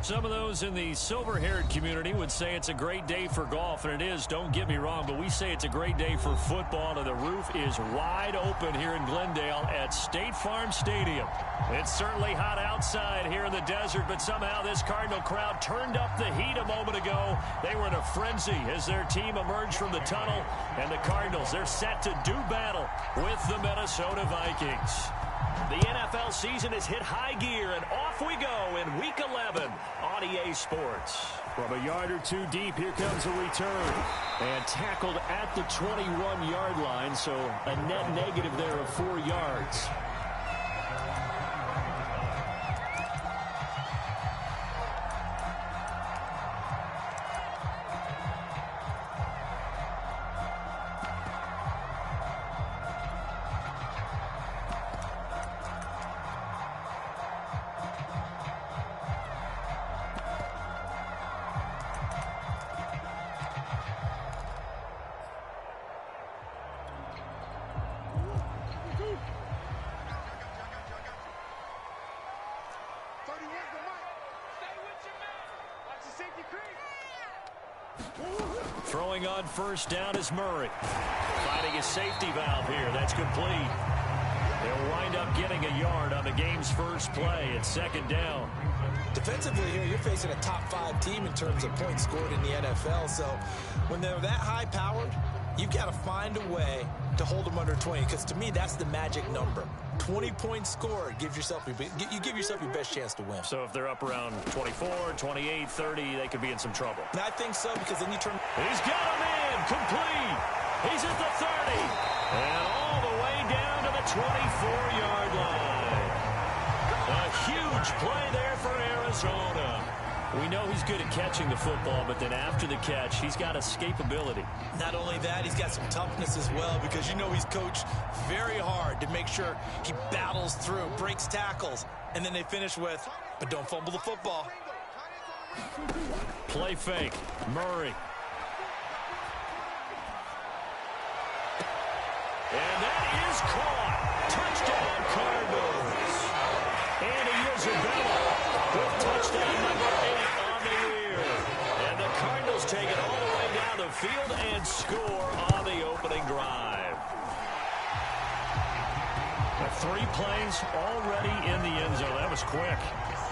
Some of those in the silver-haired community would say it's a great day for golf, and it is, don't get me wrong, but we say it's a great day for football, and the roof is wide open here in Glendale at State Farm Stadium. It's certainly hot outside here in the desert, but somehow this Cardinal crowd turned up the heat a moment ago. They were in a frenzy as their team emerged from the tunnel, and the Cardinals, they're set to do battle with the Minnesota Vikings. The NFL season has hit high gear, and off we go in Week 11 on EA Sports. From a yard or two deep, here comes a return. And tackled at the 21-yard line, so a net negative there of 4 yards. Throwing on first down is Murray. Finding a safety valve here. That's complete. They'll wind up getting a yard on the game's first play at second down. Defensively here, you're facing a top 5 team in terms of points scored in the NFL. So when they're that high-powered, you've got to find a way to hold them under 20, because to me, that's the magic number. 20 points scored, you give yourself your best chance to win. So if they're up around 24, 28, 30, they could be in some trouble. And I think so, because then you turn... He's got him in, complete. He's at the 30, and all the way down to the 24-yard line. A huge play there for Arizona. We know he's good at catching the football, but then after the catch, he's got escapability. Not only that, he's got some toughness as well, because you know he's coached very hard to make sure he battles through, breaks tackles, and then they finish with, but don't fumble the football. Play fake. Murray. And that is caught. Touchdown, Cardinals. And Isabella with touchdown number 8 on the year. And the Cardinals take it all the way down the field and score on the opening drive. 3 plays already in the end zone. That was quick.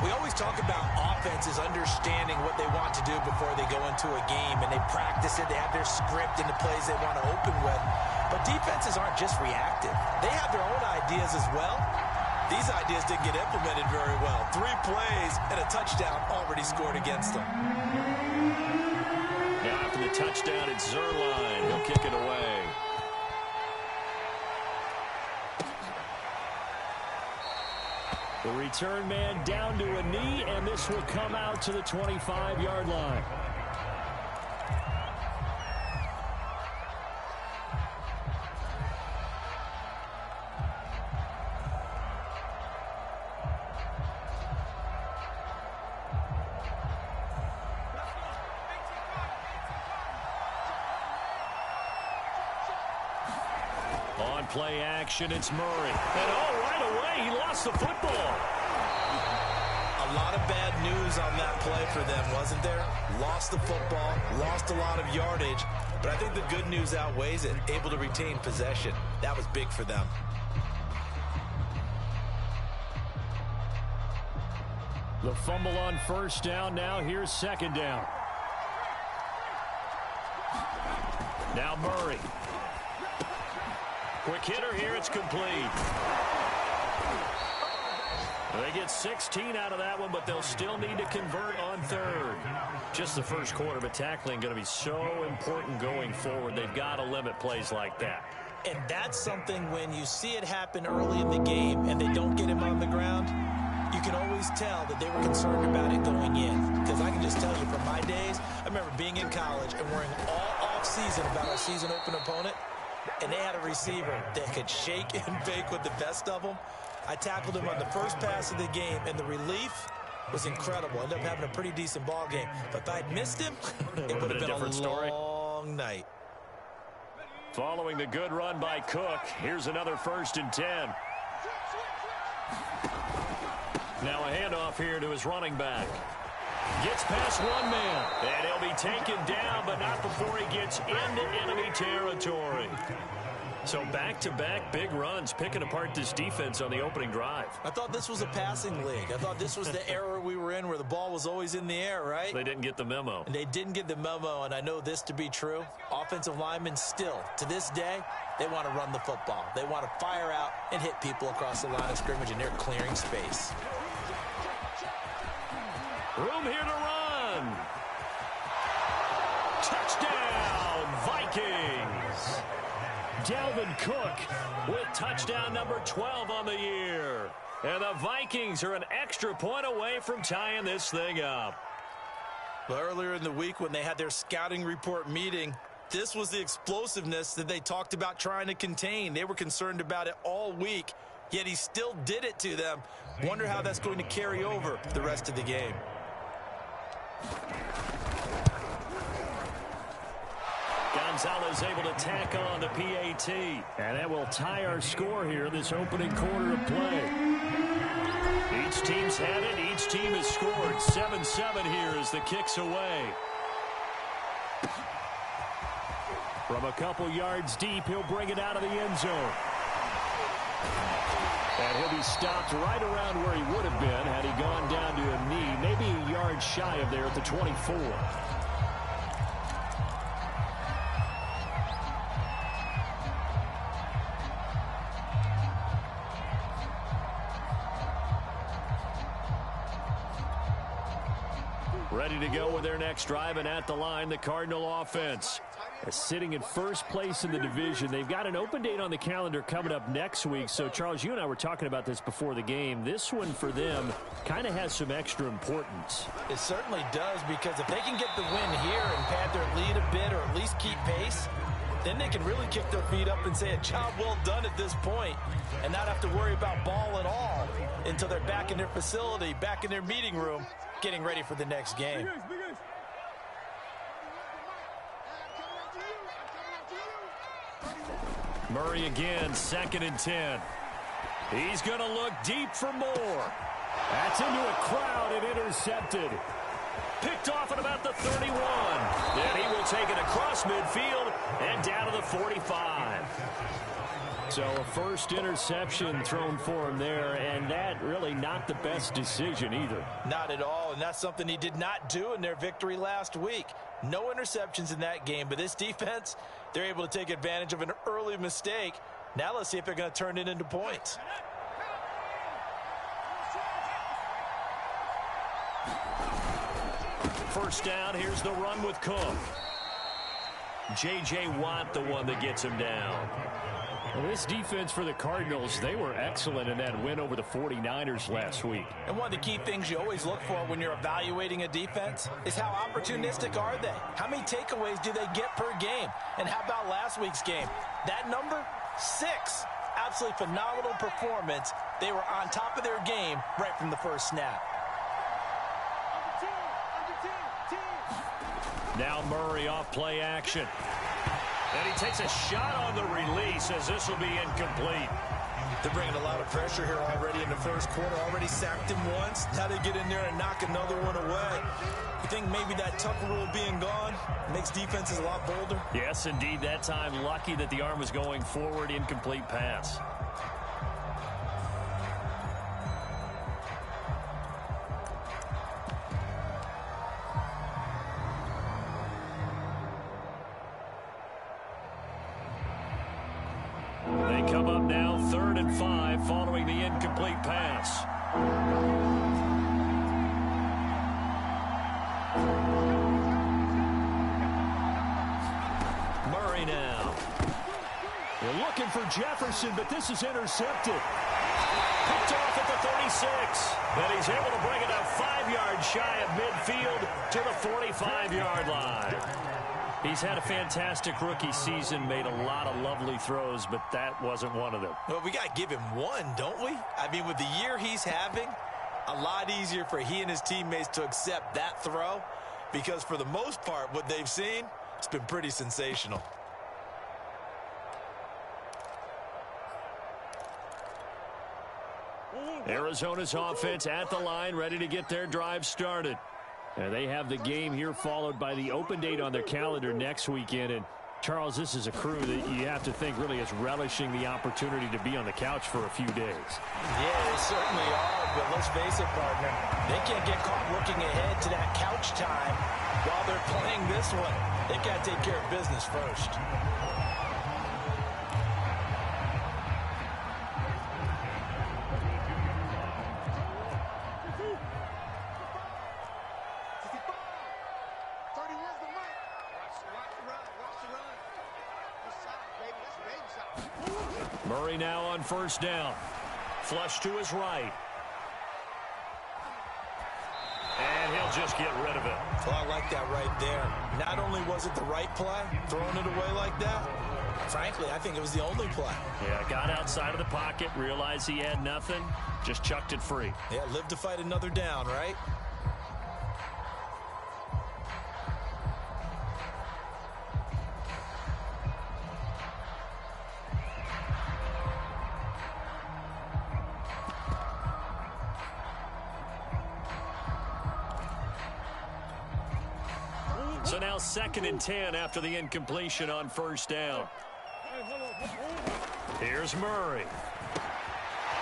We always talk about offenses understanding what they want to do before they go into a game, and they practice it. They have their script and the plays they want to open with. But defenses aren't just reactive. They have their own ideas as well. These ideas didn't get implemented very well. 3 plays and a touchdown already scored against them. Now after the touchdown, it's Zerline. He'll kick it away. The return man down to a knee, and this will come out to the 25-yard line. On play action, it's Murray. And right away, he lost the football. A lot of bad news on that play for them, wasn't there? Lost the football, lost a lot of yardage, but I think the good news outweighs it. Able to retain possession. That was big for them. The fumble on first down. Now here's second down. Now Murray. Quick hitter here. It's complete. They get 16 out of that one, but they'll still need to convert on third. Just the first quarter, but tackling going to be so important going forward. They've got to limit plays like that. And that's something when you see it happen early in the game and they don't get him on the ground, you can always tell that they were concerned about it going in. Because I can just tell you from my days, I remember being in college and worrying all off-season about our season open opponent, and they had a receiver that could shake and bake with the best of them. I tackled him on the first pass of the game, and the relief was incredible. Ended up having a pretty decent ball game. But if I'd missed him, it would have been a long night. Following the good run by Cook, here's another 1st and 10. Now a handoff here to his running back. Gets past one man. And he'll be taken down, but not before he gets into enemy territory. So back-to-back big runs, picking apart this defense on the opening drive. I thought this was a passing league. I thought this was the era we were in where the ball was always in the air, right? They didn't get the memo. And they didn't get the memo, and I know this to be true. Offensive linemen still, to this day, they want to run the football. They want to fire out and hit people across the line of scrimmage, and they're clearing space. Room here to run. Touchdown, Vikings. Dalvin Cook with touchdown number 12 on the year. And the Vikings are an extra point away from tying this thing up. Well, earlier in the week when they had their scouting report meeting, this was the explosiveness that they talked about trying to contain. They were concerned about it all week, yet he still did it to them. Wonder how that's going to carry over the rest of the game. Gonzalez able to tack on the PAT. And that will tie our score here this opening quarter of play. Each team's had it. Each team has scored. 7-7 here as the kick's away. From a couple yards deep, he'll bring it out of the end zone. And he'll be stopped right around where he would have been had he gone down to a knee, maybe a yard shy of there at the 24. Ready to go with their next drive, and at the line, the Cardinal offense. Sitting in first place in the division. They've got an open date on the calendar coming up next week. So, Charles, you and I were talking about this before the game. This one for them kind of has some extra importance. It certainly does, because if they can get the win here and pad their lead a bit or at least keep pace, then they can really kick their feet up and say a job well done at this point and not have to worry about ball at all until they're back in their facility, back in their meeting room, getting ready for the next game. Murray again, 2nd and 10. He's going to look deep for more. That's into a crowd and intercepted. Picked off at about the 31. Then he will take it across midfield and down to the 45. So a first interception thrown for him there, and that really not the best decision either. Not at all, and that's something he did not do in their victory last week. No interceptions in that game, but this defense, they're able to take advantage of an early mistake. Now let's see if they're going to turn it into points. First down, here's the run with Cook. J.J. Watt, the one that gets him down. Well, this defense for the Cardinals, they were excellent in that win over the 49ers last week. And one of the key things you always look for when you're evaluating a defense is how opportunistic are they? How many takeaways do they get per game? And how about last week's game? That number, 6. Absolutely phenomenal performance. They were on top of their game right from the first snap. Now Murray off play action. And he takes a shot on the release as this will be incomplete. They're bringing a lot of pressure here already in the first quarter. Already sacked him once. Now they get in there and knock another one away. You think maybe that Tucker rule being gone makes defenses a lot bolder? Yes, indeed. That time lucky that the arm was going forward. Incomplete pass. They come up now 3rd and 5 following the incomplete pass. Murray now. They're looking for Jefferson, but this is intercepted. Picked off at the 36. And he's able to bring it up 5 yards shy of midfield to the 45-yard line. He's had a fantastic rookie season, made a lot of lovely throws, but that wasn't one of them. Well, we got to give him one, don't we? I mean, with the year he's having, a lot easier for he and his teammates to accept that throw, because for the most part, what they've seen, it's been pretty sensational. Arizona's offense at the line, ready to get their drive started. And they have the game here followed by the open date on their calendar next weekend. And Charles, this is a crew that you have to think really is relishing the opportunity to be on the couch for a few days. Yeah, they certainly are, but let's face it, partner. They can't get caught looking ahead to that couch time while they're playing this one. They've got to take care of business first. Murray now on first down. Flush to his right. And he'll just get rid of it. Well, I like that right there. Not only was it the right play, throwing it away like that, frankly, I think it was the only play. Yeah, got outside of the pocket, realized he had nothing, just chucked it free. Yeah, live to fight another down, right? So now 2nd and 10 after the incompletion on first down. Here's Murray.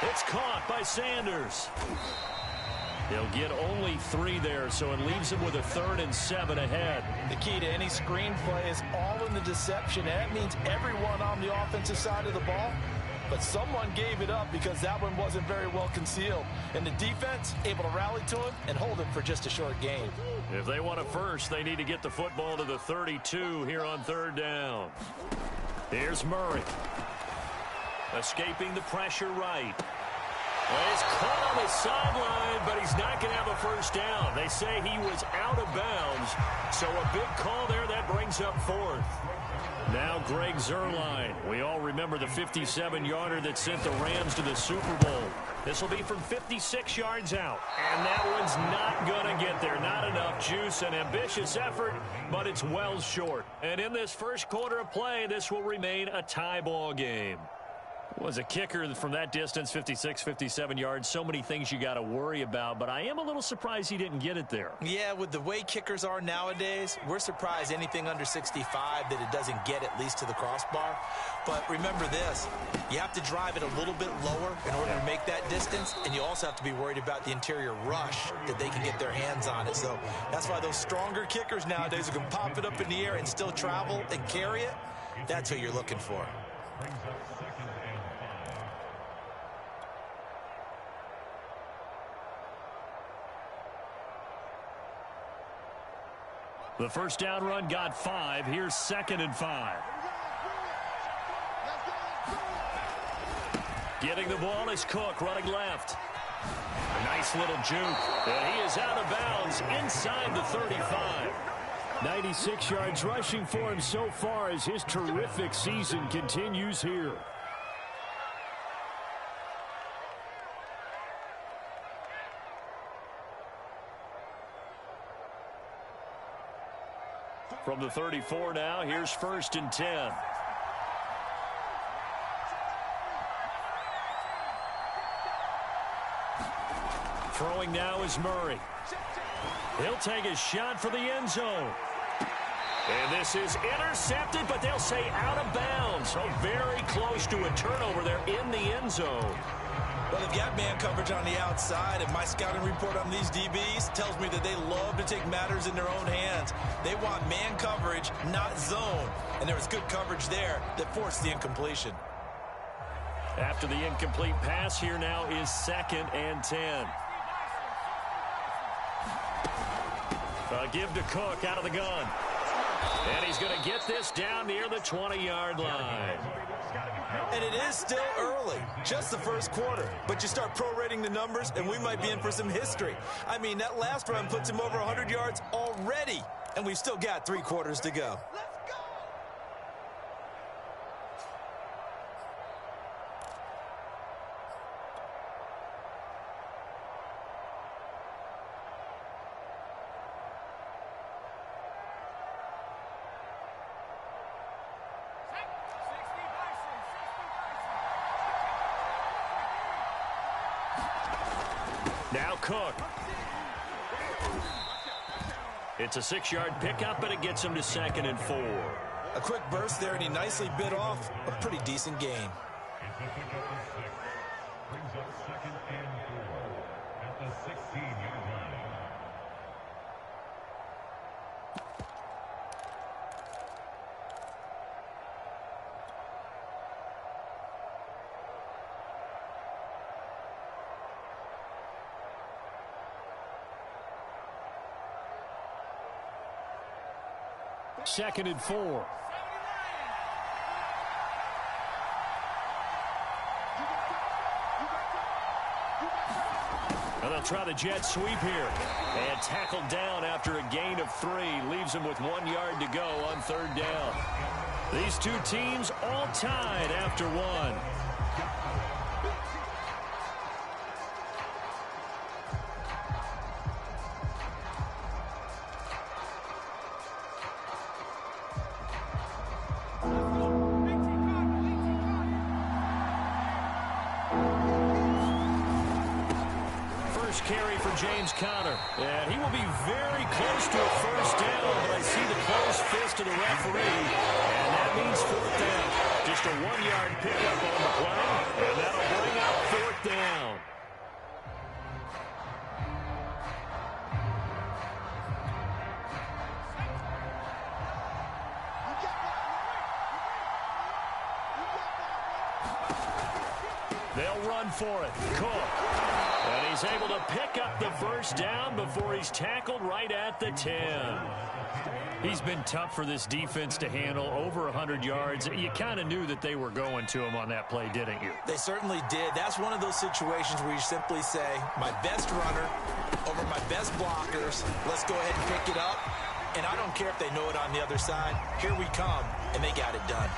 It's caught by Sanders. He'll get only 3 there, so it leaves him with a 3rd and 7 ahead. The key to any screen play is all in the deception. That means everyone on the offensive side of the ball. But someone gave it up because that one wasn't very well concealed. And the defense able to rally to him and hold it for just a short game. If they want a first, they need to get the football to the 32 here on 3rd down. Here's Murray. Escaping the pressure right. Well, he's caught on the sideline, but he's not going to have a first down. They say he was out of bounds. So a big call there that brings up 4th. Now Greg Zuerlein. We all remember the 57-yarder that sent the Rams to the Super Bowl. This will be from 56 yards out. And that one's not going to get there. Not enough juice. An ambitious effort, but it's well short. And in this first quarter of play, this will remain a tie ball game. Was a kicker from that distance, 56, 57 yards. So many things you got to worry about, but I am a little surprised he didn't get it there. Yeah, with the way kickers are nowadays, we're surprised anything under 65 that it doesn't get at least to the crossbar. But remember this, you have to drive it a little bit lower in order to make that distance, and you also have to be worried about the interior rush that they can get their hands on it. So that's why those stronger kickers nowadays who can pop it up in the air and still travel and carry it, that's who you're looking for. The first down run got 5. Here's 2nd and 5. Getting the ball is Cook running left. A nice little juke. And he is out of bounds inside the 35. 96 yards rushing for him so far as his terrific season continues here. From the 34 now, here's 1st and 10. Throwing now is Murray. He'll take a shot for the end zone. And this is intercepted, but they'll say out of bounds. So very close to a turnover there in the end zone. Well, they've got man coverage on the outside, and my scouting report on these DBs tells me that they love to take matters in their own hands. They want man coverage, not zone. And there was good coverage there that forced the incompletion. After the incomplete pass, here now is 2nd and 10. Give to Cook out of the gun. And he's going to get this down near the 20-yard line. And it is still early, just the first quarter. But you start prorating the numbers, and we might be in for some history. I mean, that last run puts him over 100 yards already, and we've still got 3 quarters to go. Now Cook. It's a 6-yard pickup, but it gets him to 2nd and 4. A quick burst there, and he nicely bit off a pretty decent gain. Brings up 2nd and 4 at the 16-yard line. Second and 4. And they'll try the jet sweep here. And tackled down after a gain of 3. Leaves him with 1 yard to go on 3rd down. These two teams all tied after 1. Carry for James Conner, and he will be very close to a 1st down, but I see the closed fist of the referee, and that means 4th down. Just a 1-yard pickup on the play, and that'll bring up 4th down. They'll run for it. Cook. And he's able to pick up the 1st down before he's tackled right at the 10. He's been tough for this defense to handle, over 100 yards. You kind of knew that they were going to him on that play, didn't you? They certainly did. That's one of those situations where you simply say, my best runner over my best blockers. Let's go ahead and pick it up. And I don't care if they know it on the other side. Here we come, and they got it done.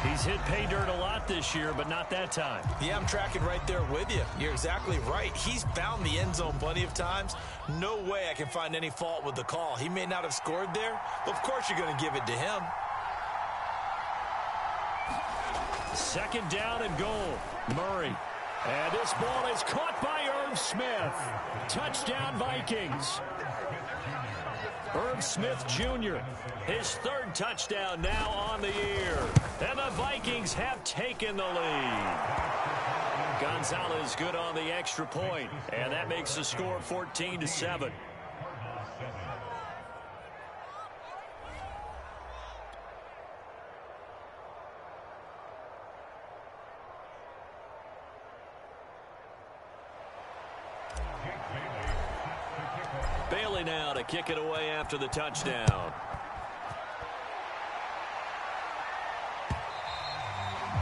He's hit pay dirt a lot this year, but not that time. Yeah, I'm tracking right there with you. You're exactly right. He's found the end zone plenty of times. No way I can find any fault with the call. He may not have scored there, but of course you're going to give it to him. 2nd down and goal. Murray. And this ball is caught by Irv Smith. Touchdown, Vikings. Irv Smith Jr., his 3rd touchdown now on the year. And the Vikings have taken the lead. Gonzalez good on the extra point, and that makes the score 14-7. Bailey now to kick it away after the touchdown.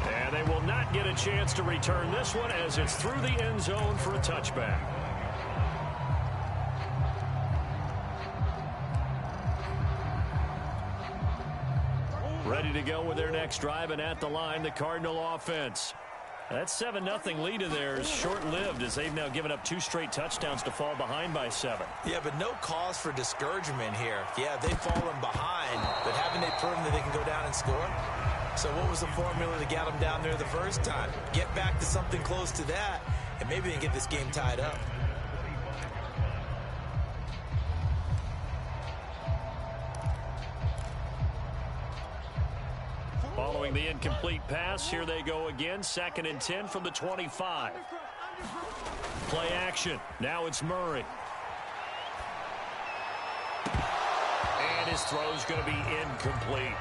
And they will not get a chance to return this one as it's through the end zone for a touchback. Ready to go with their next drive, and at the line, the Cardinal offense. That 7-0 lead in there is short-lived as they've now given up 2 straight touchdowns to fall behind by 7. Yeah, but no cause for discouragement here. Yeah, they've fallen behind, but haven't they proven that they can go down and score? So what was the formula to get them down there the first time? Get back to something close to that, and maybe they can get this game tied up. Following the incomplete pass, here they go again. 2nd and 10 from the 25. Play action. Now it's Murray. And his throw's going to be incomplete.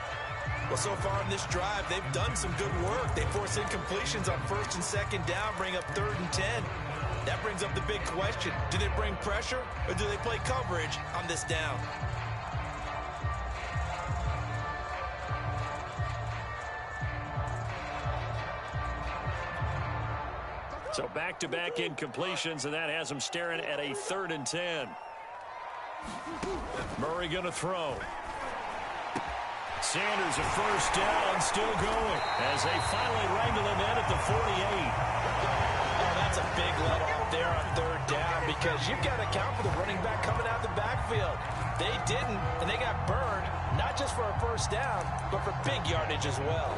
Well, so far in this drive, they've done some good work. They force incompletions on 1st and 2nd down, bring up 3rd and 10. That brings up the big question. Do they bring pressure, or do they play coverage on this down? So back-to-back incompletions, and that has them staring at a 3rd and 10. Murray going to throw. Sanders a 1st down, still going as they finally wrangle him in at the 48. Oh, that's a big let off there on 3rd down because you've got to account for the running back coming out the backfield. They didn't, and they got burned, not just for a 1st down, but for big yardage as well.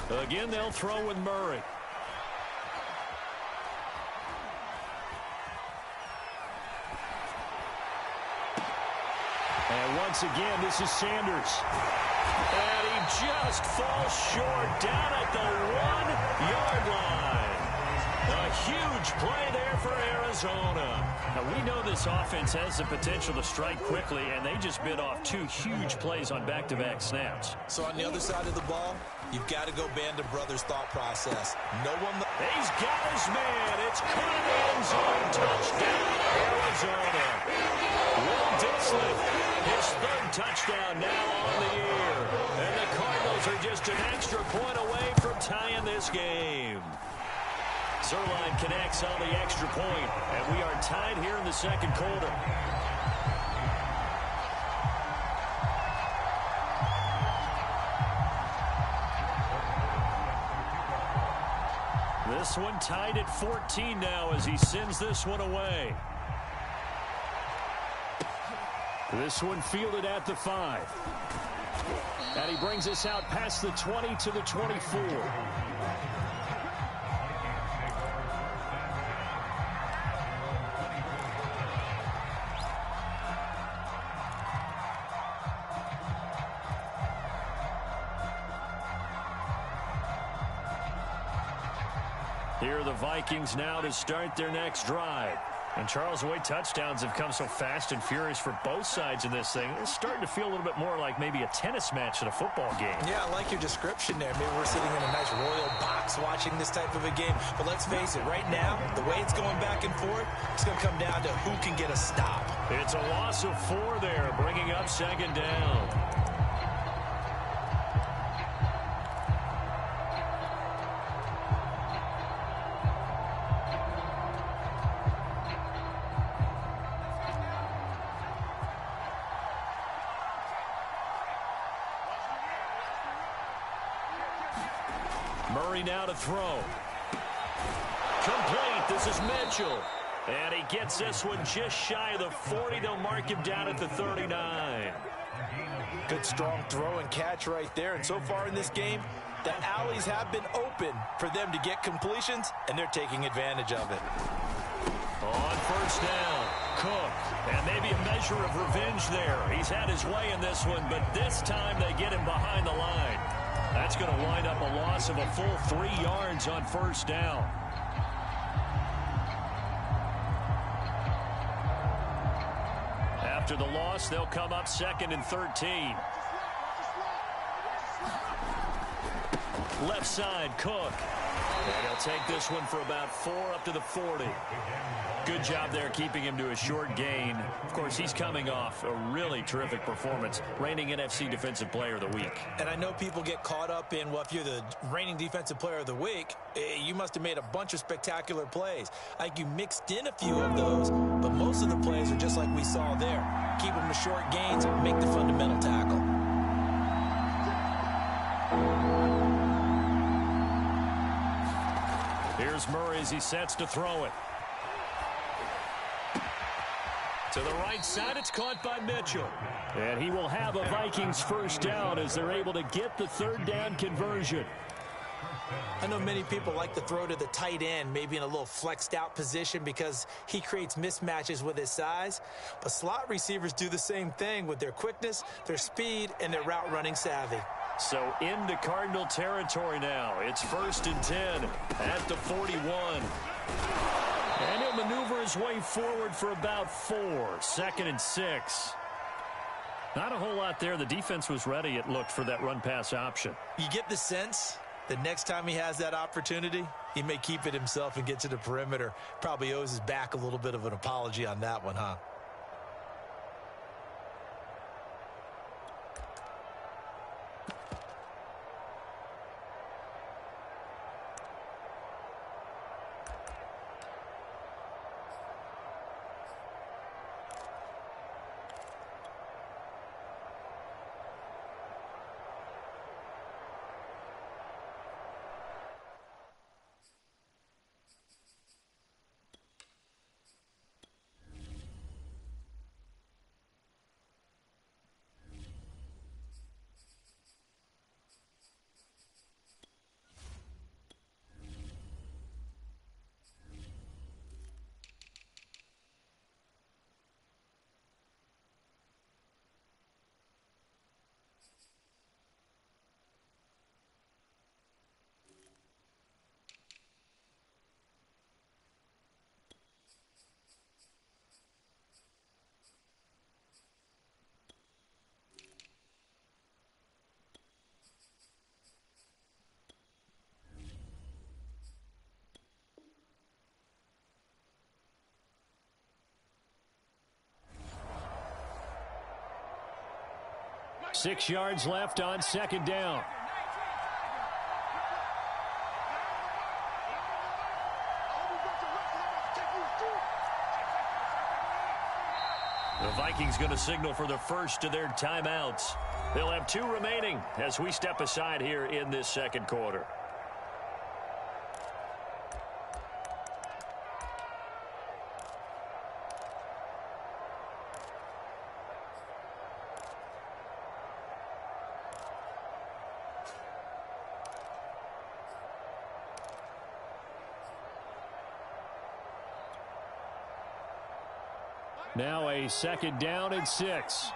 Again, they'll throw with Murray. And once again, this is Sanders. And he just falls short down at the 1-yard line. A huge play there for Arizona. Now, we know this offense has the potential to strike quickly, and they just bit off 2 huge plays on back-to-back snaps. So on the other side of the ball, you've got to go Band of Brothers thought process. No one... He's got his man. It's caught in the end zone. Touchdown, Arizona. Will Dissly, his 3rd touchdown now on the year. And the Cardinals are just an extra point away from tying this game. Zerline connects on the extra point, and we are tied here in the 2nd quarter. This one tied at 14 now as he sends this one away. This one fielded at the 5. And he brings us out past the 20 to the 24. Here are the Vikings now to start their next drive. And Charles, the way touchdowns have come so fast and furious for both sides in this thing, it's starting to feel a little bit more like maybe a tennis match at a football game. Yeah, I like your description there. Maybe we're sitting in a nice royal box watching this type of a game. But let's face it, right now, the way it's going back and forth, it's going to come down to who can get a stop. It's a loss of 4 there, bringing up 2nd down. Murray now to throw. Complete. This is Mitchell. And he gets this one just shy of the 40. They'll mark him down at the 39. Good strong throw and catch right there. And so far in this game, the alleys have been open for them to get completions, and they're taking advantage of it. On 1st down, Cook. And maybe a measure of revenge there. He's had his way in this one, but this time they get him behind the line. That's going to wind up a loss of a full 3 yards on 1st down. After the loss, they'll come up 2nd and 13. Left side, Cook. And he'll take this one for about 4 up to the 40. Good job there keeping him to a short gain. Of course, he's coming off a really terrific performance, reigning NFC Defensive Player of the Week. And I know people get caught up in, well, if you're the reigning Defensive Player of the Week, you must have made a bunch of spectacular plays. Like you mixed in a few of those, but most of the plays are just like we saw there. Keep them to short gains, make the fundamental tackle. Here's Murray as he sets to throw it. To the right side, it's caught by Mitchell. And he will have a Vikings 1st down as they're able to get the 3rd down conversion. I know many people like to throw to the tight end, maybe in a little flexed out position because he creates mismatches with his size. But slot receivers do the same thing with their quickness, their speed, and their route running savvy. So into Cardinal territory now. It's 1st and 10 at the 41. And he'll maneuver his way forward for about 4. 2nd and 6. Not a whole lot there. The defense was ready, it looked, for that run-pass option. You get the sense that next time he has that opportunity, he may keep it himself and get to the perimeter. Probably owes his back a little bit of an apology on that one, huh? 6 yards left on second down. The Vikings going to signal for the first of their timeouts. They'll have 2 remaining as we step aside here in this second quarter. Now a second down and 6.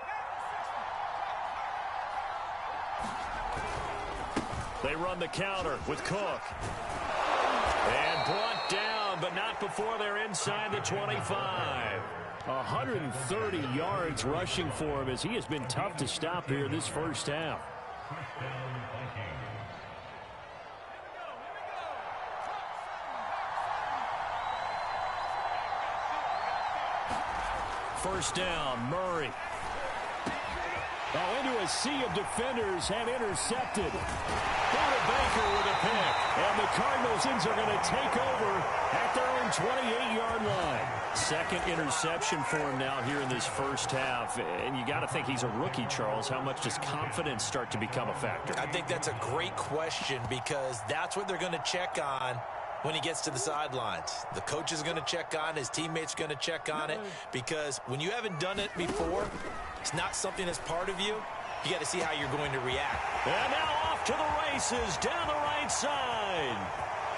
They run the counter with Cook. And brought down, but not before they're inside the 25. 130 yards rushing for him as he has been tough to stop here this first half. First down, Murray. Into a sea of defenders and intercepted. Buda Baker with a pick. And the Cardinals are going to take over at their own 28-yard line. Second interception for him now here in this first half. And you got to think he's a rookie, Charles. How much does confidence start to become a factor? I think that's a great question because that's what they're going to check on when he gets to the sidelines. The coach is going to check on, his teammates are going to check on it, because when you haven't done it before, it's not something that's part of you. You got to see how you're going to react. And now off to the races down the right side.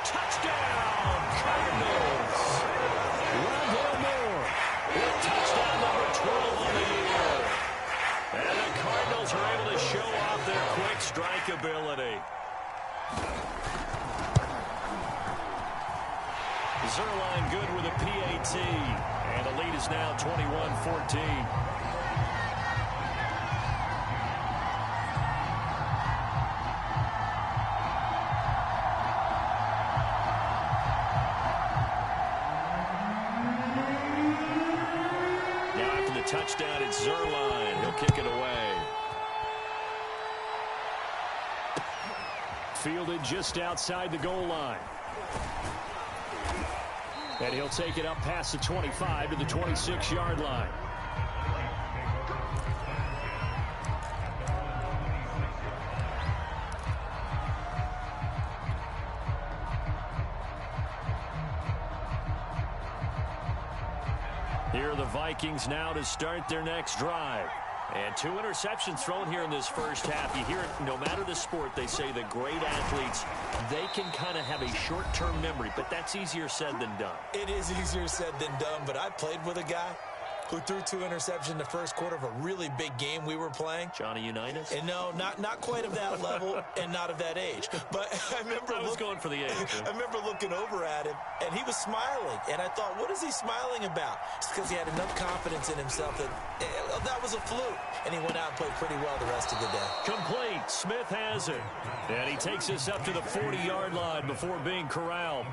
Touchdown, Cardinals. Rondale Moore with touchdown number 12 on the year. And the Cardinals are able to show off their quick strike ability. Zerline good with a PAT. And the lead is now 21-14. Now after the touchdown, it's Zerline. He'll kick it away. Fielded just outside the goal line. And he'll take it up past the 25 to the 26-yard line. Here are the Vikings now to start their next drive. And 2 interceptions thrown here in this first half. You hear it, no matter the sport, they say the great athletes, they can kind of have a short-term memory, but that's easier said than done. It is easier said than done, but I played with a guy who threw 2 interceptions in the first quarter of a really big game we were playing. Johnny Unitas? And no, not quite of that level and not of that age. But I remember I was going for the age. I remember looking over at him, and he was smiling. And I thought, what is he smiling about? It's because he had enough confidence in himself that that was a fluke. And he went out and played pretty well the rest of the day. Complete. Smith has it. And he takes us up to the 40-yard line before being corralled.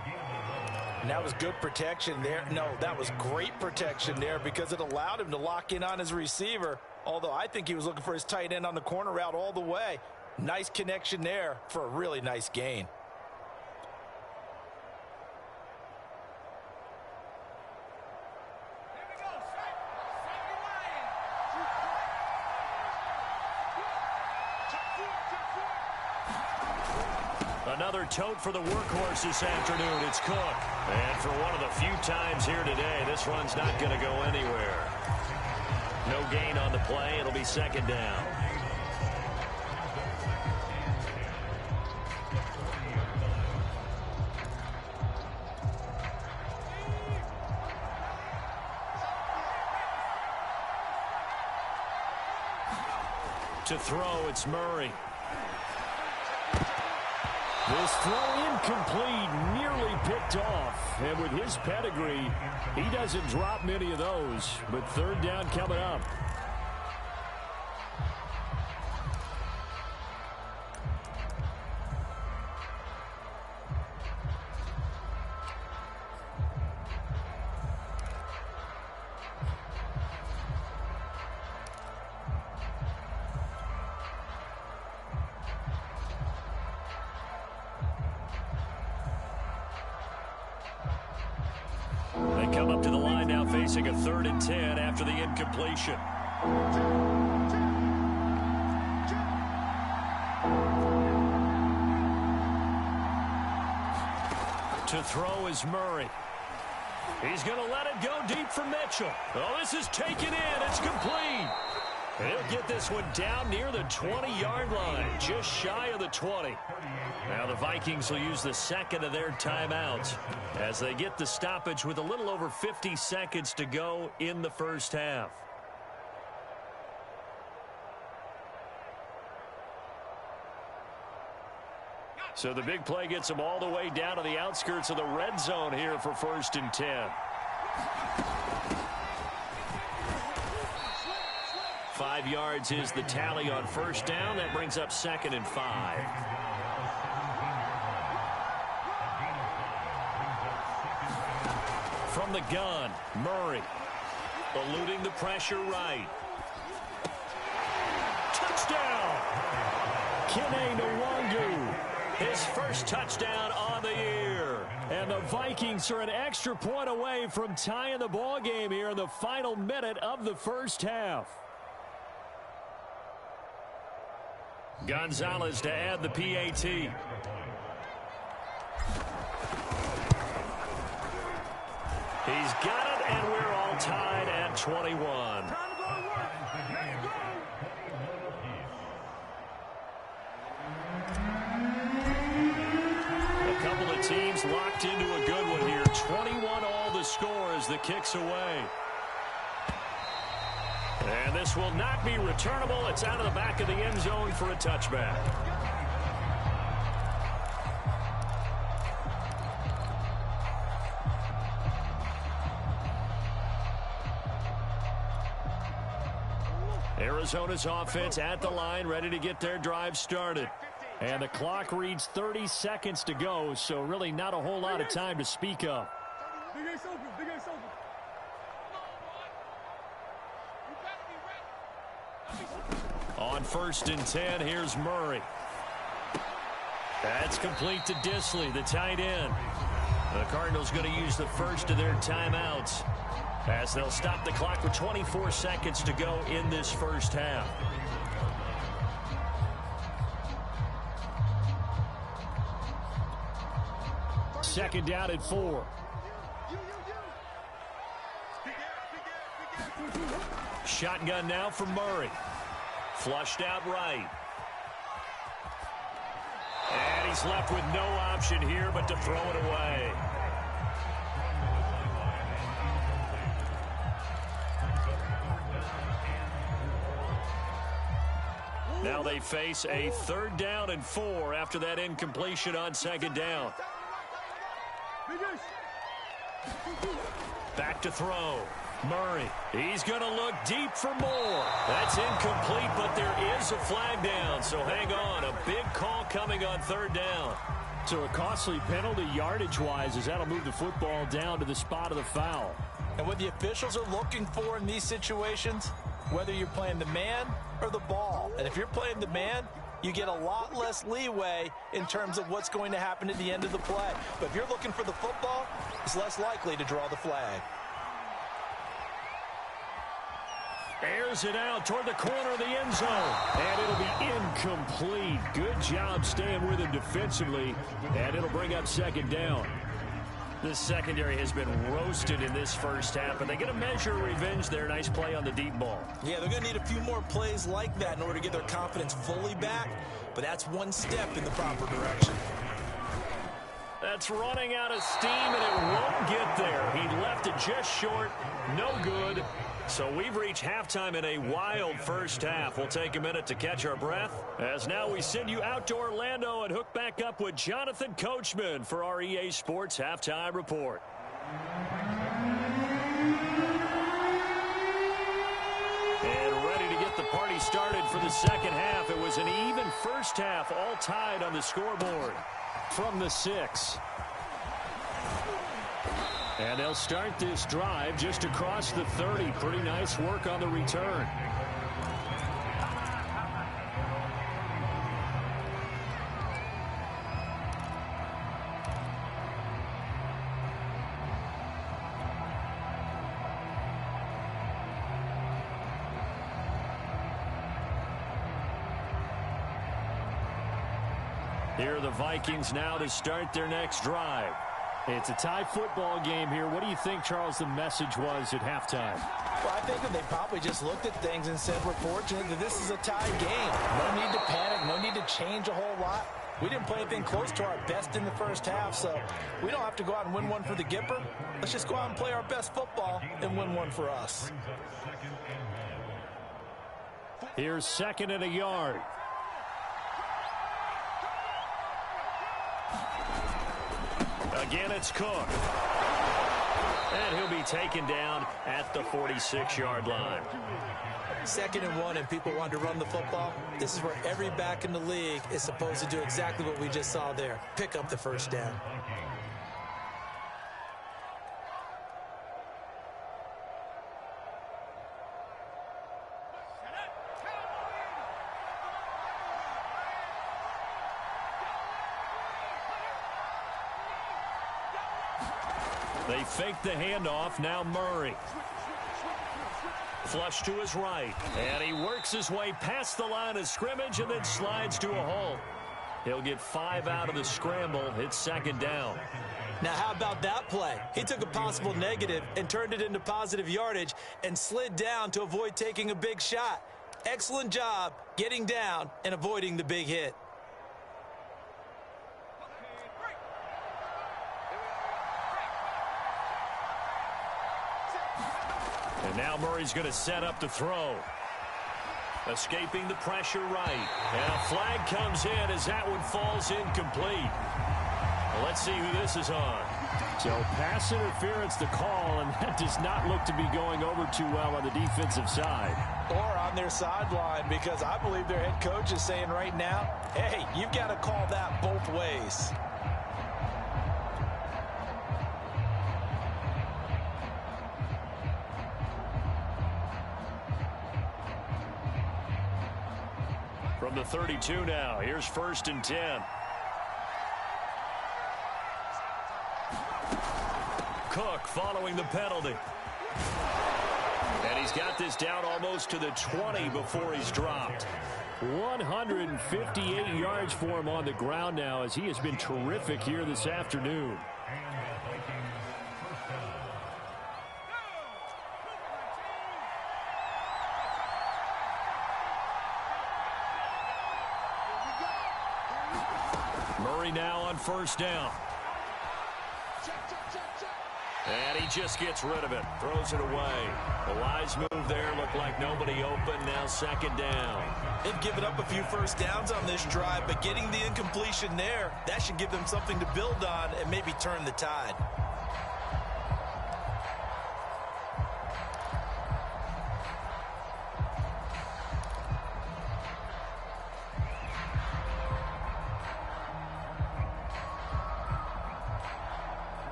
And that was good protection there. No, that was great protection there because it allowed him to lock in on his receiver. Although I think he was looking for his tight end on the corner route all the way. Nice connection there for a really nice gain. Another tote for the workhorse this afternoon. It's Cook. And for one of the few times here today, this run's not going to go anywhere. No gain on the play. It'll be second down. To throw, it's Murray. This throw incomplete, nearly picked off. And with his pedigree, he doesn't drop many of those. But third down coming up. come up to the line now facing a 3rd and 10 after the incompletion. To throw is Murray. He's going to let it go deep for Mitchell. Oh, this is taken in. It's complete. He'll get this one down near the 20-yard line, just shy of the 20. Now the Vikings will use the second of their timeouts as they get the stoppage with a little over 50 seconds to go in the first half. So the big play gets them all the way down to the outskirts of the red zone here for 1st and 10. 5 yards is the tally on 1st down. That brings up 2nd and 5. From the gun, Murray. Eluding the pressure right. Touchdown! Kene Nwangu. His first touchdown on the year. And the Vikings are an extra point away from tying the ball game here in the final minute of the first half. Gonzalez to add the PAT. He's got it, and we're all tied at 21. A couple of teams locked into a good one here. 21 all the score as the kick's away. And this will not be returnable. It's out of the back of the end zone for a touchback. Arizona's offense at the line, ready to get their drive started. And the clock reads 30 seconds to go, so really not a whole lot of time to speak of. On 1st and 10, here's Murray. That's complete to Disley, the tight end. The Cardinals going to use the first of their timeouts as they'll stop the clock with 24 seconds to go in this first half. Second down at 4. Shotgun now for Murray. Flushed out right. And he's left with no option here but to throw it away. Now they face a 3rd down and 4 after that incompletion on 2nd down. Back to throw. Murray. He's going to look deep for more. That's incomplete, but there is a flag down, so hang on. A big call coming on 3rd down. So a costly penalty yardage-wise as that'll move the football down to the spot of the foul. And what the officials are looking for in these situations, whether you're playing the man or the ball. And if you're playing the man, you get a lot less leeway in terms of what's going to happen at the end of the play. But if you're looking for the football, it's less likely to draw the flag. Airs it out toward the corner of the end zone. And it'll be incomplete. Good job staying with him defensively. And it'll bring up 2nd down. This secondary has been roasted in this first half, and they get a measure of revenge there. Nice play on the deep ball. Yeah, they're going to need a few more plays like that in order to get their confidence fully back, but that's one step in the proper direction. That's running out of steam, and it won't get there. He left it just short. No good. So we've reached halftime in a wild first half. We'll take a minute to catch our breath, as now we send you out to Orlando and hook back up with Jonathan Coachman for our EA Sports Halftime Report. And ready to get the party started for the second half. It was an even first half, all tied on the scoreboard. From the 6. And they'll start this drive just across the 30. Pretty nice work on the return. Here are the Vikings now to start their next drive. It's a tie football game here. What do you think, Charles, the message was at halftime? Well, I think that they probably just looked at things and said, we're fortunate that this is a tie game. No need to panic. No need to change a whole lot. We didn't play anything close to our best in the first half, so we don't have to go out and win one for the Gipper. Let's just go out and play our best football and win one for us. Here's 2nd and a yard. Again, it's Cook. And he'll be taken down at the 46-yard line. 2nd and 1, and people want to run the football. This is where every back in the league is supposed to do exactly what we just saw there. Pick up the first down. They fake the handoff. Now Murray. Flush to his right. And he works his way past the line of scrimmage and then slides to a hole. He'll get 5 out of the scramble. It's 2nd down. Now, how about that play? He took a possible negative and turned it into positive yardage and slid down to avoid taking a big shot. Excellent job getting down and avoiding the big hit. And now Murray's going to set up the throw. Escaping the pressure right. And a flag comes in as that one falls incomplete. Well, let's see who this is on. So pass interference the call, and that does not look to be going over too well on the defensive side. Or on their sideline, because I believe their head coach is saying right now, hey, you've got to call that both ways. From the 32 now, here's 1st and 10. Cook following the penalty. And he's got this down almost to the 20 before he's dropped. 158 yards for him on the ground now, as he has been terrific here this afternoon. Murray now on 1st down. And he just gets rid of it. Throws it away. A wise move there. Looked like nobody open. Now 2nd down. They've given up a few first downs on this drive, but getting the incompletion there, that should give them something to build on and maybe turn the tide.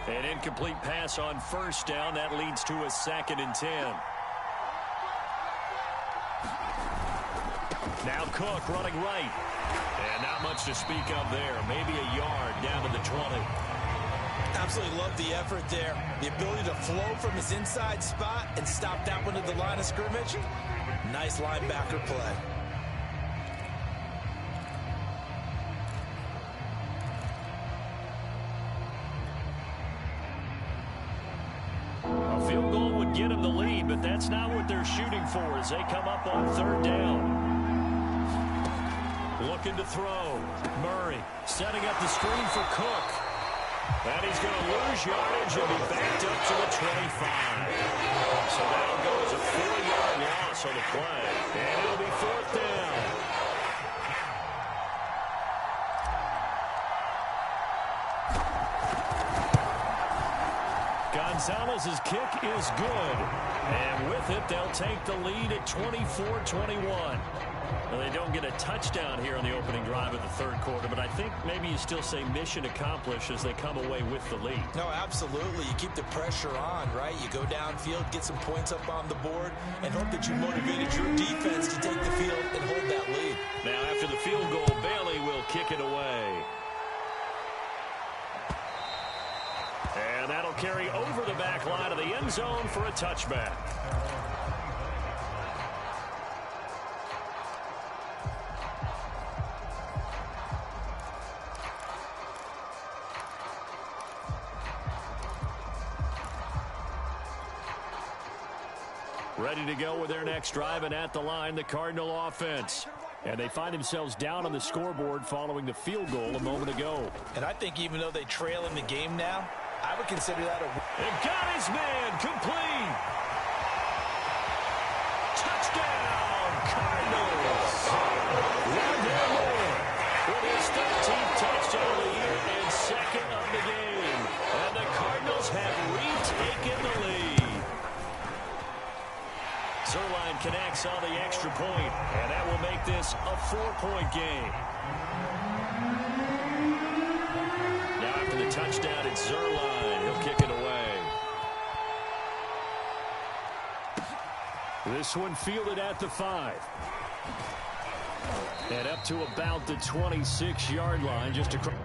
An incomplete pass on 1st down. That leads to a 2nd and 10. Now Cook running right. And not much to speak of there. Maybe a yard down to the 20. Absolutely love the effort there. The ability to flow from his inside spot and stop that one at the line of scrimmage. Nice linebacker play. Field goal would get them the lead, but that's not what they're shooting for as they come up on 3rd down. Looking to throw. Murray setting up the screen for Cook. And he's going to lose yardage and be backed up to the 25. So that'll go as a 4-yard loss on the play. And it'll be 4th down. Gonzalez's kick is good. And with it, they'll take the lead at 24-21. Well, they don't get a touchdown here on the opening drive of the 3rd quarter, but I think maybe you still say mission accomplished as they come away with the lead. No, absolutely. You keep the pressure on, right? You go downfield, get some points up on the board, and hope that you motivated your defense to take the field and hold that lead. Now, after the field goal, Bailey will kick it away. And that'll carry over the back line of the end zone for a touchback. Ready to go with their next drive, and at the line, the Cardinal offense. And they find themselves down on the scoreboard following the field goal a moment ago. And I think even though they trail in the game now, I would consider that a... And got his man complete. Touchdown, Cardinals. Rondale Moore with his 13th touchdown of the year and second of the game. And the Cardinals have retaken the lead. Zerline connects on the extra point, and that will make this a 4-point game. Now after the touchdown, it's Zerline. He'll kick it away. This one fielded at the 5. And up to about the 26-yard line, just across.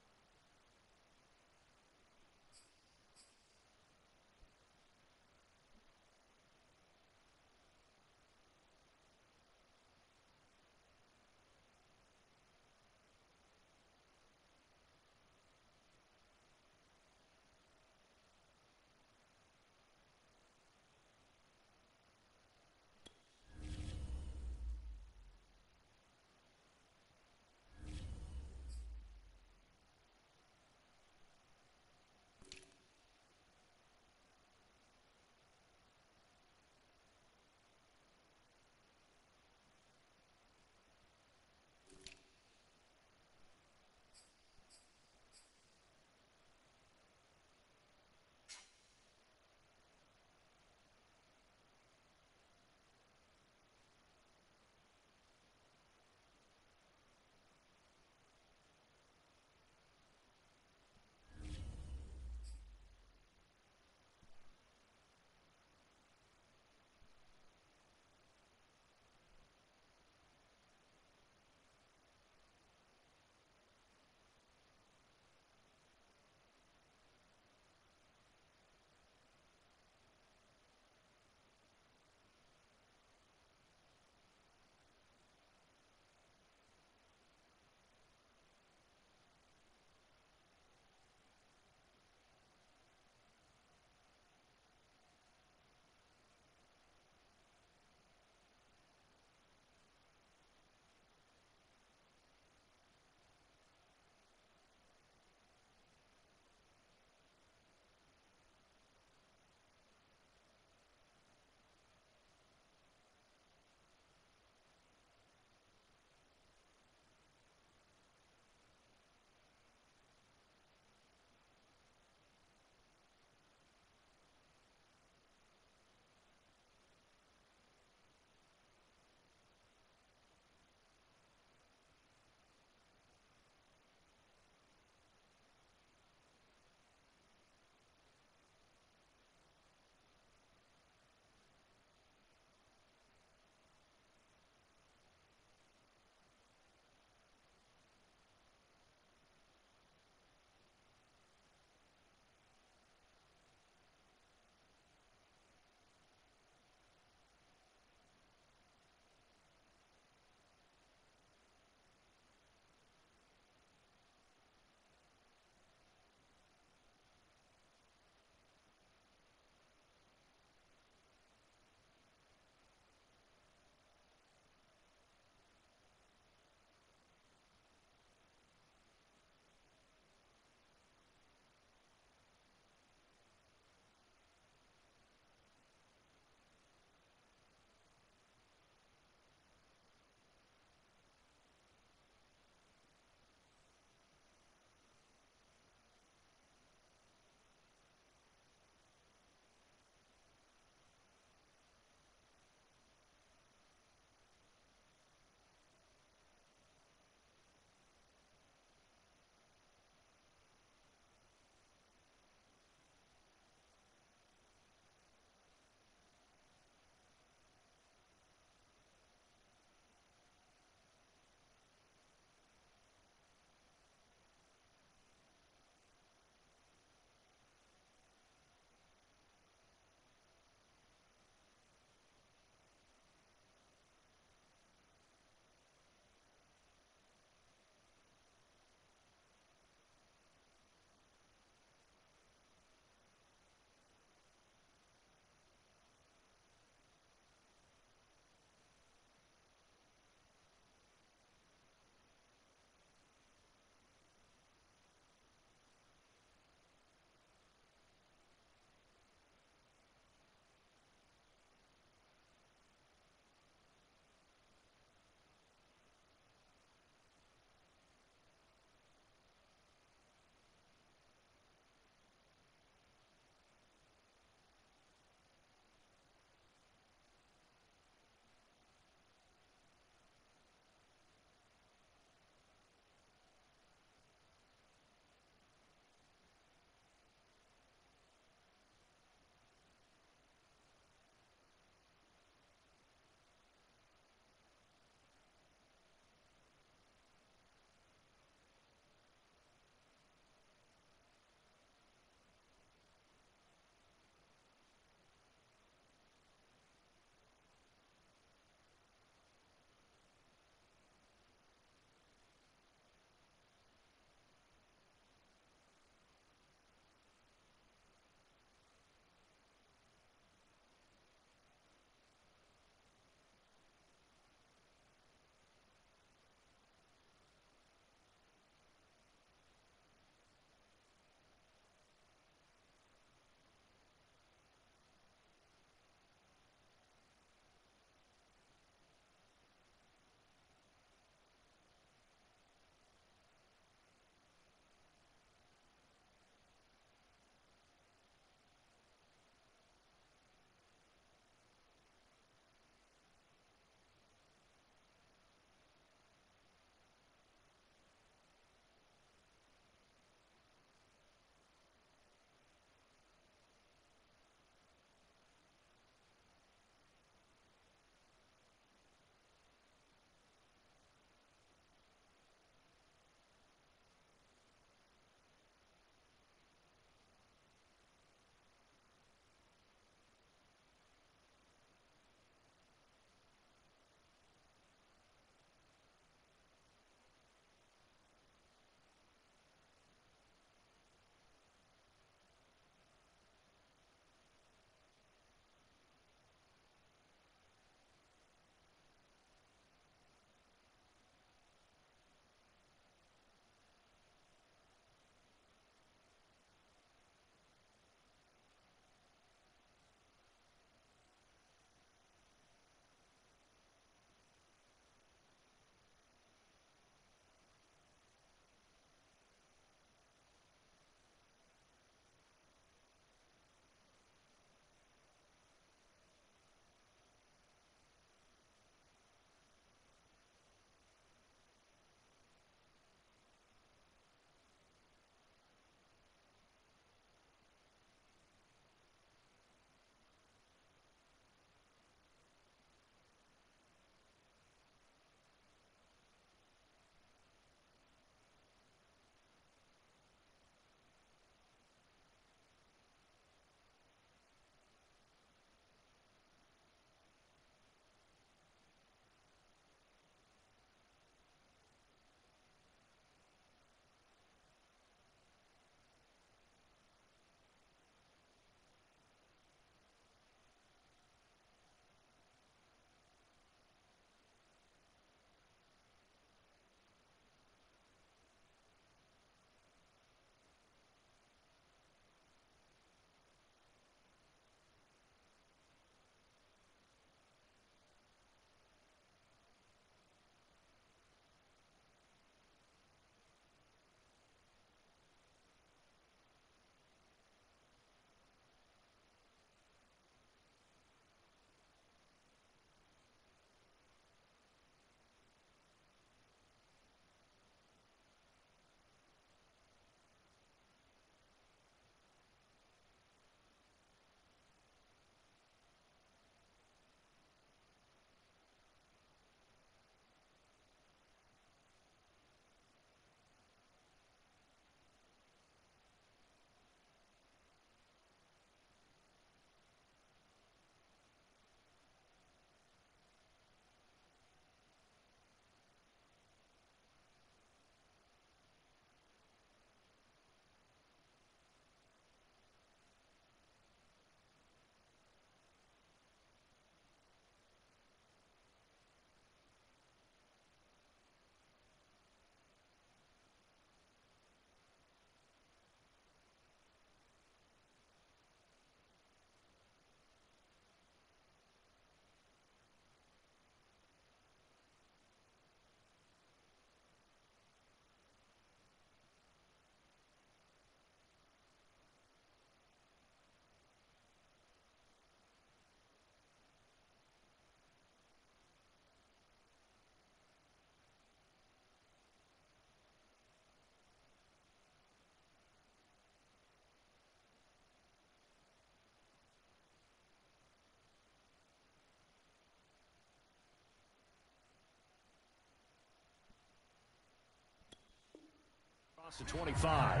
Loss of 25.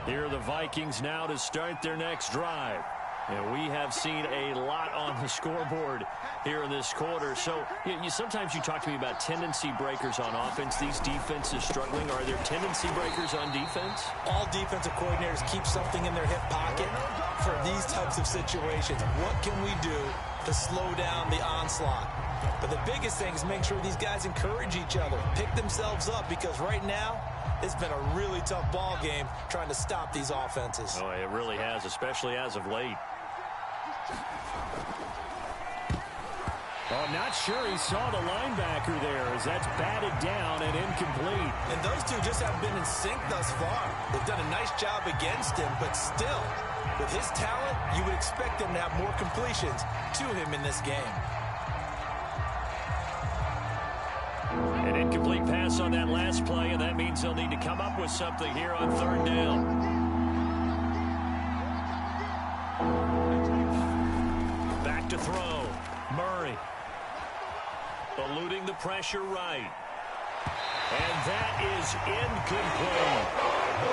Here are the Vikings now to start their next drive. And we have seen a lot on the scoreboard here in this quarter. So sometimes you talk to me about tendency breakers on offense. These defenses struggling. Are there tendency breakers on defense? All defensive coordinators keep something in their hip pocket for these types of situations. What can we do to slow down the onslaught? But the biggest thing is make sure these guys encourage each other, pick themselves up, because right now, it's been a really tough ball game trying to stop these offenses. Oh, it really has, especially as of late. Oh, not sure he saw the linebacker there as that's batted down and incomplete. And those two just haven't been in sync thus far. They've done a nice job against him, but still, with his talent, you would expect them to have more completions to him in this game. An incomplete pass on that last play, and that means they'll need to come up with something here on third down. Back to throw. Murray. Eluding the pressure right. And that is incomplete.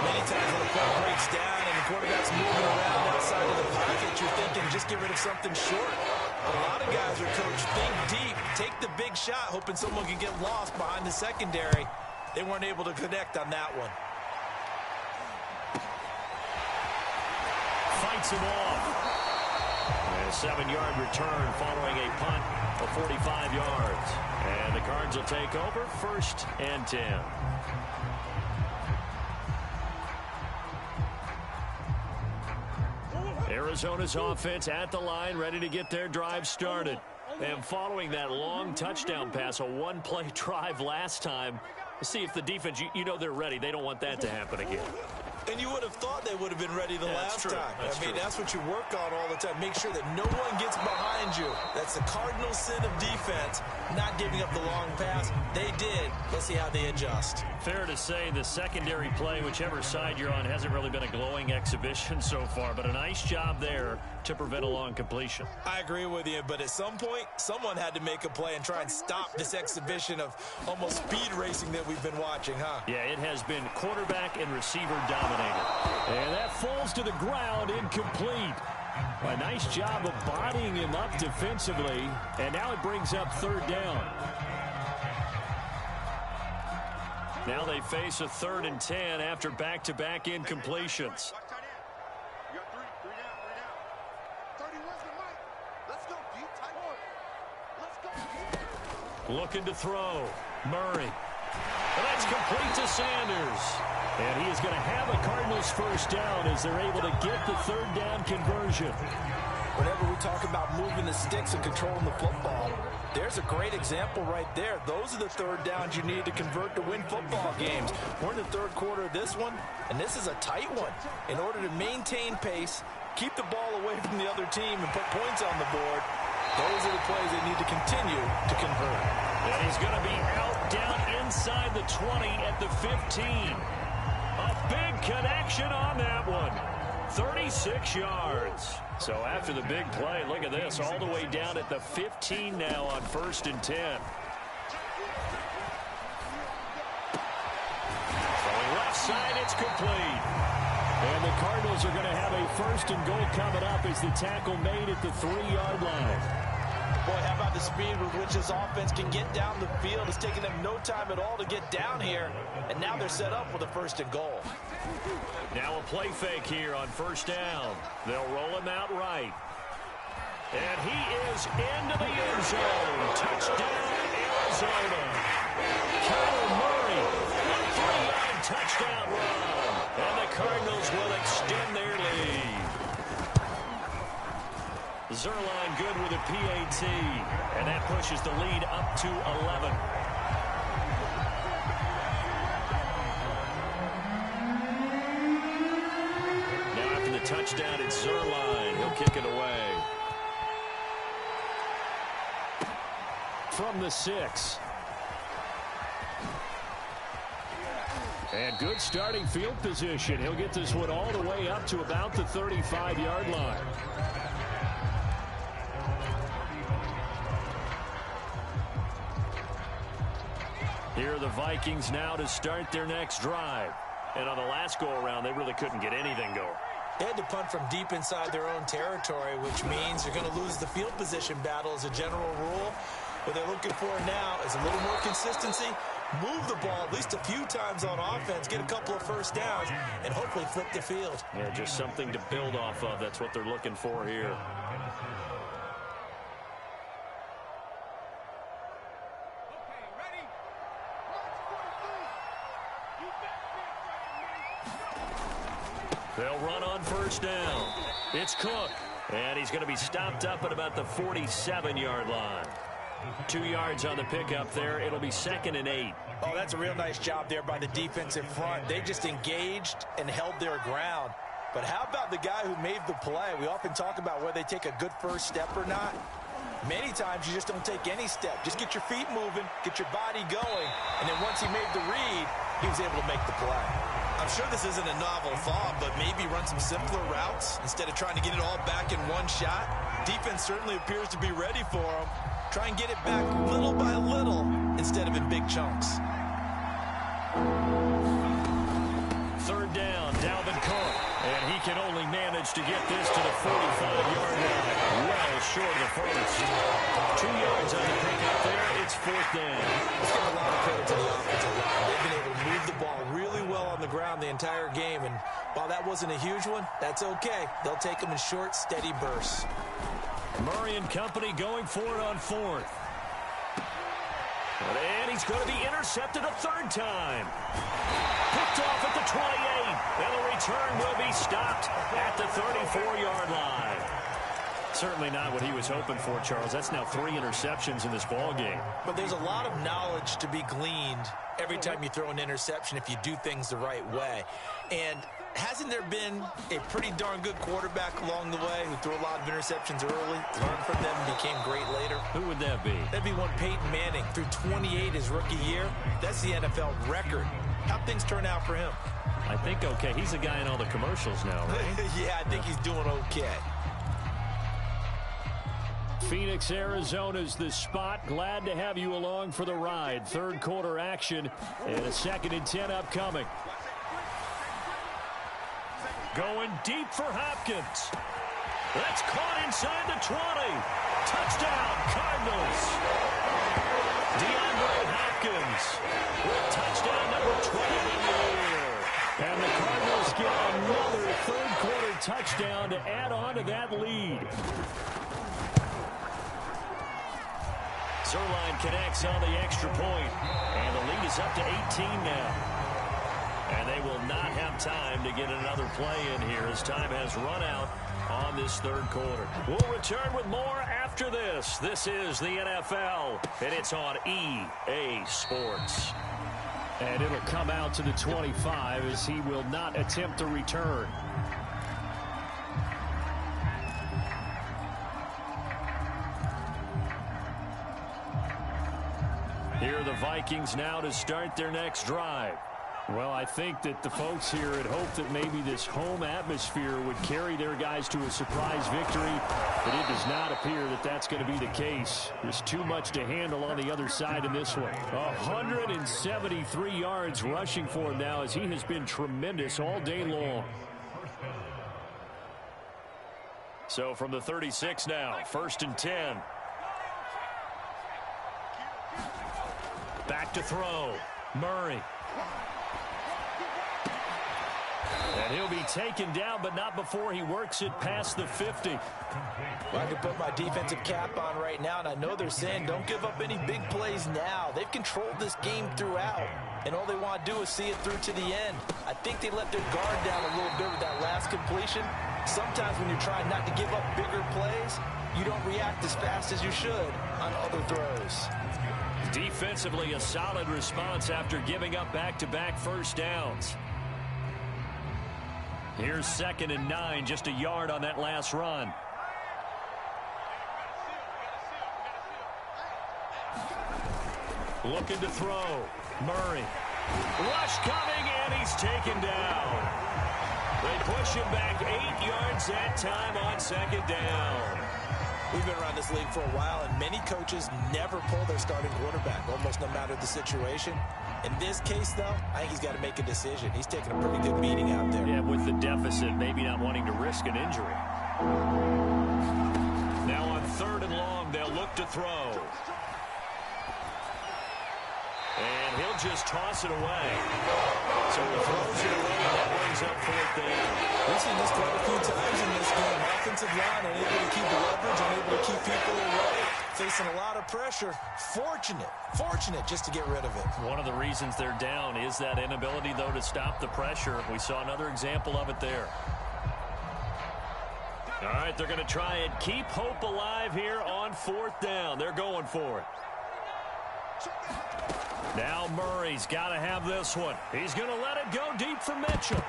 Many times when the play breaks down and the quarterback's moving around outside of the pocket, you're thinking just get rid of something short. But a lot of guys are coached, think deep, take the big shot, hoping someone can get lost behind the secondary. They weren't able to connect on that one. Fights him off. And a 7-yard return following a punt of 45 yards. And the Cards will take over 1st and 10. Arizona's offense at the line, ready to get their drive started. And following that long touchdown pass, a one-play drive last time, see if the defense, you know they're ready. They don't want that to happen again. And you would have thought they would have been ready the last time. That's what you work on all the time. Make sure that no one gets behind you. That's the cardinal sin of defense, not giving up the long pass. They did. Let's see how they adjust. Fair to say the secondary play, whichever side you're on, hasn't really been a glowing exhibition so far, but a nice job there to prevent a long completion. I agree with you, but at some point, someone had to make a play and try and stop this exhibition of almost speed racing that we've been watching, huh? Yeah, it has been quarterback and receiver dominated. And that falls to the ground, incomplete. A nice job of bodying him up defensively, and now it brings up third down. Now they face a 3rd and 10 after back-to-back incompletions. Looking to throw. Murray. And that's complete to Sanders. And he is going to have a Cardinals first down as they're able to get the third down conversion. Whenever we talk about moving the sticks and controlling the football, there's a great example right there. Those are the third downs you need to convert to win football games. We're in the third quarter of this one, and this is a tight one. In order to maintain pace, keep the ball away from the other team, and put points on the board, those are the plays they need to continue to convert. And he's going to be out down inside the 20 at the 15. A big connection on that one. 36 yards. So after the big play, look at this, all the way down at the 15 now on 1st and 10. Throwing left side, it's complete. And the Cardinals are going to have a 1st and goal coming up as the tackle made at the 3-yard line. Boy, how about the speed with which this offense can get down the field? It's taking them no time at all to get down here, and now they're set up with a 1st and goal. Now a play fake here on 1st down. They'll roll him out right. And he is into the end zone. Touchdown, Arizona. Kyler Murray, a 3-yard touchdown run. And the Cardinals will extend their lead. Zerline good with a PAT. And that pushes the lead up to 11. Now after the touchdown, it's Zerline. He'll kick it away. From the 6. And good starting field position. He'll get this one all the way up to about the 35-yard line. Here are the Vikings now to start their next drive. And on the last go-around, they really couldn't get anything going. They had to punt from deep inside their own territory, which means you're going to lose the field position battle as a general rule. What they're looking for now is a little more consistency, move the ball at least a few times on offense, get a couple of first downs, and hopefully flip the field. Yeah, just something to build off of. That's what they're looking for here. They'll run on first down. It's Cook. And he's going to be stopped up at about the 47-yard line. 2 yards on the pickup there. It'll be 2nd and 8. Oh, that's a real nice job there by the defensive front. They just engaged and held their ground. But how about the guy who made the play? We often talk about whether they take a good first step or not. Many times you just don't take any step. Just get your feet moving, get your body going, and then once he made the read, he was able to make the play. I'm sure this isn't a novel thought, but maybe run some simpler routes instead of trying to get it all back in one shot. Defense certainly appears to be ready for him. Try and get it back little by little instead of in big chunks. 3rd down, Dalvin Cook. And he can only manage to get this to the 45-yard line. Well short of the first. 2 yards on the pickup there. It's 4th down. Let's give a lot of credit to the offensive line. They've been able to move the ball really well on the ground the entire game. And while that wasn't a huge one, that's okay. They'll take them in short, steady bursts. Murray and company going for it on 4th. And he's going to be intercepted a 3rd time. Picked off at the 28. And the return will be stopped at the 34-yard line. Certainly not what he was hoping for, Charles. That's now 3 interceptions in this ball game. But there's a lot of knowledge to be gleaned every time you throw an interception if you do things the right way. And hasn't there been a pretty darn good quarterback along the way who threw a lot of interceptions early, learned from them, became great later? Who would that be? That'd be one Peyton Manning. Threw 28 his rookie year. That's the NFL record. How'd things turn out for him? I think okay. He's a guy in all the commercials now, right? Yeah, I think he's doing okay. Phoenix, Arizona's the spot. Glad to have you along for the ride. 3rd quarter action and a 2nd and 10 upcoming. Going deep for Hopkins. That's caught inside the 20. Touchdown, Cardinals. DeAndre Hopkins with touchdown number 12 in the year. And the Cardinals get another 3rd quarter touchdown to add on to that lead. Zerline connects on the extra point, and the lead is up to 18 now. And they will not have time to get another play in here as time has run out on this 3rd quarter. We'll return with more after this. This is the NFL, and it's on EA Sports. And it'll come out to the 25 as he will not attempt to return. Here are the Vikings now to start their next drive. Well, I think that the folks here had hoped that maybe this home atmosphere would carry their guys to a surprise victory, but it does not appear that that's going to be the case. There's too much to handle on the other side in this one. 173 yards rushing for him now as he has been tremendous all day long. So from the 36 now, 1st and 10. Back to throw. Murray. And he'll be taken down, but not before he works it past the 50. Well, I can put my defensive cap on right now, and I know they're saying don't give up any big plays now. They've controlled this game throughout, and all they want to do is see it through to the end. I think they let their guard down a little bit with that last completion. Sometimes when you're trying not to give up bigger plays, you don't react as fast as you should on other throws. Defensively, a solid response after giving up back-to-back first downs. Here's 2nd and 9, just a yard on that last run. Looking to throw. Murray. Rush coming, And he's taken down. They push him back 8 yards that time on second down. We've been around this league for a while, and many coaches never pull their starting quarterback, almost no matter the situation. In this case, though, I think he's got to make a decision. He's taking a pretty good beating out there. Yeah, with the deficit, maybe not wanting to risk an injury. Now on 3rd and long, they'll look to throw. And he'll just toss it away. So he throws it away, and that brings up 4th down. We've seen this quite a few times in this game. Offensive line unable to keep the leverage, unable to keep people away, facing a lot of pressure. Fortunate just to get rid of it. One of the reasons they're down is that inability, though, to stop the pressure. We saw another example of it there. All right, they're going to try and keep hope alive here on 4th down. They're going for it. Now Murray's got to have this one. He's going to let it go deep for Mitchell.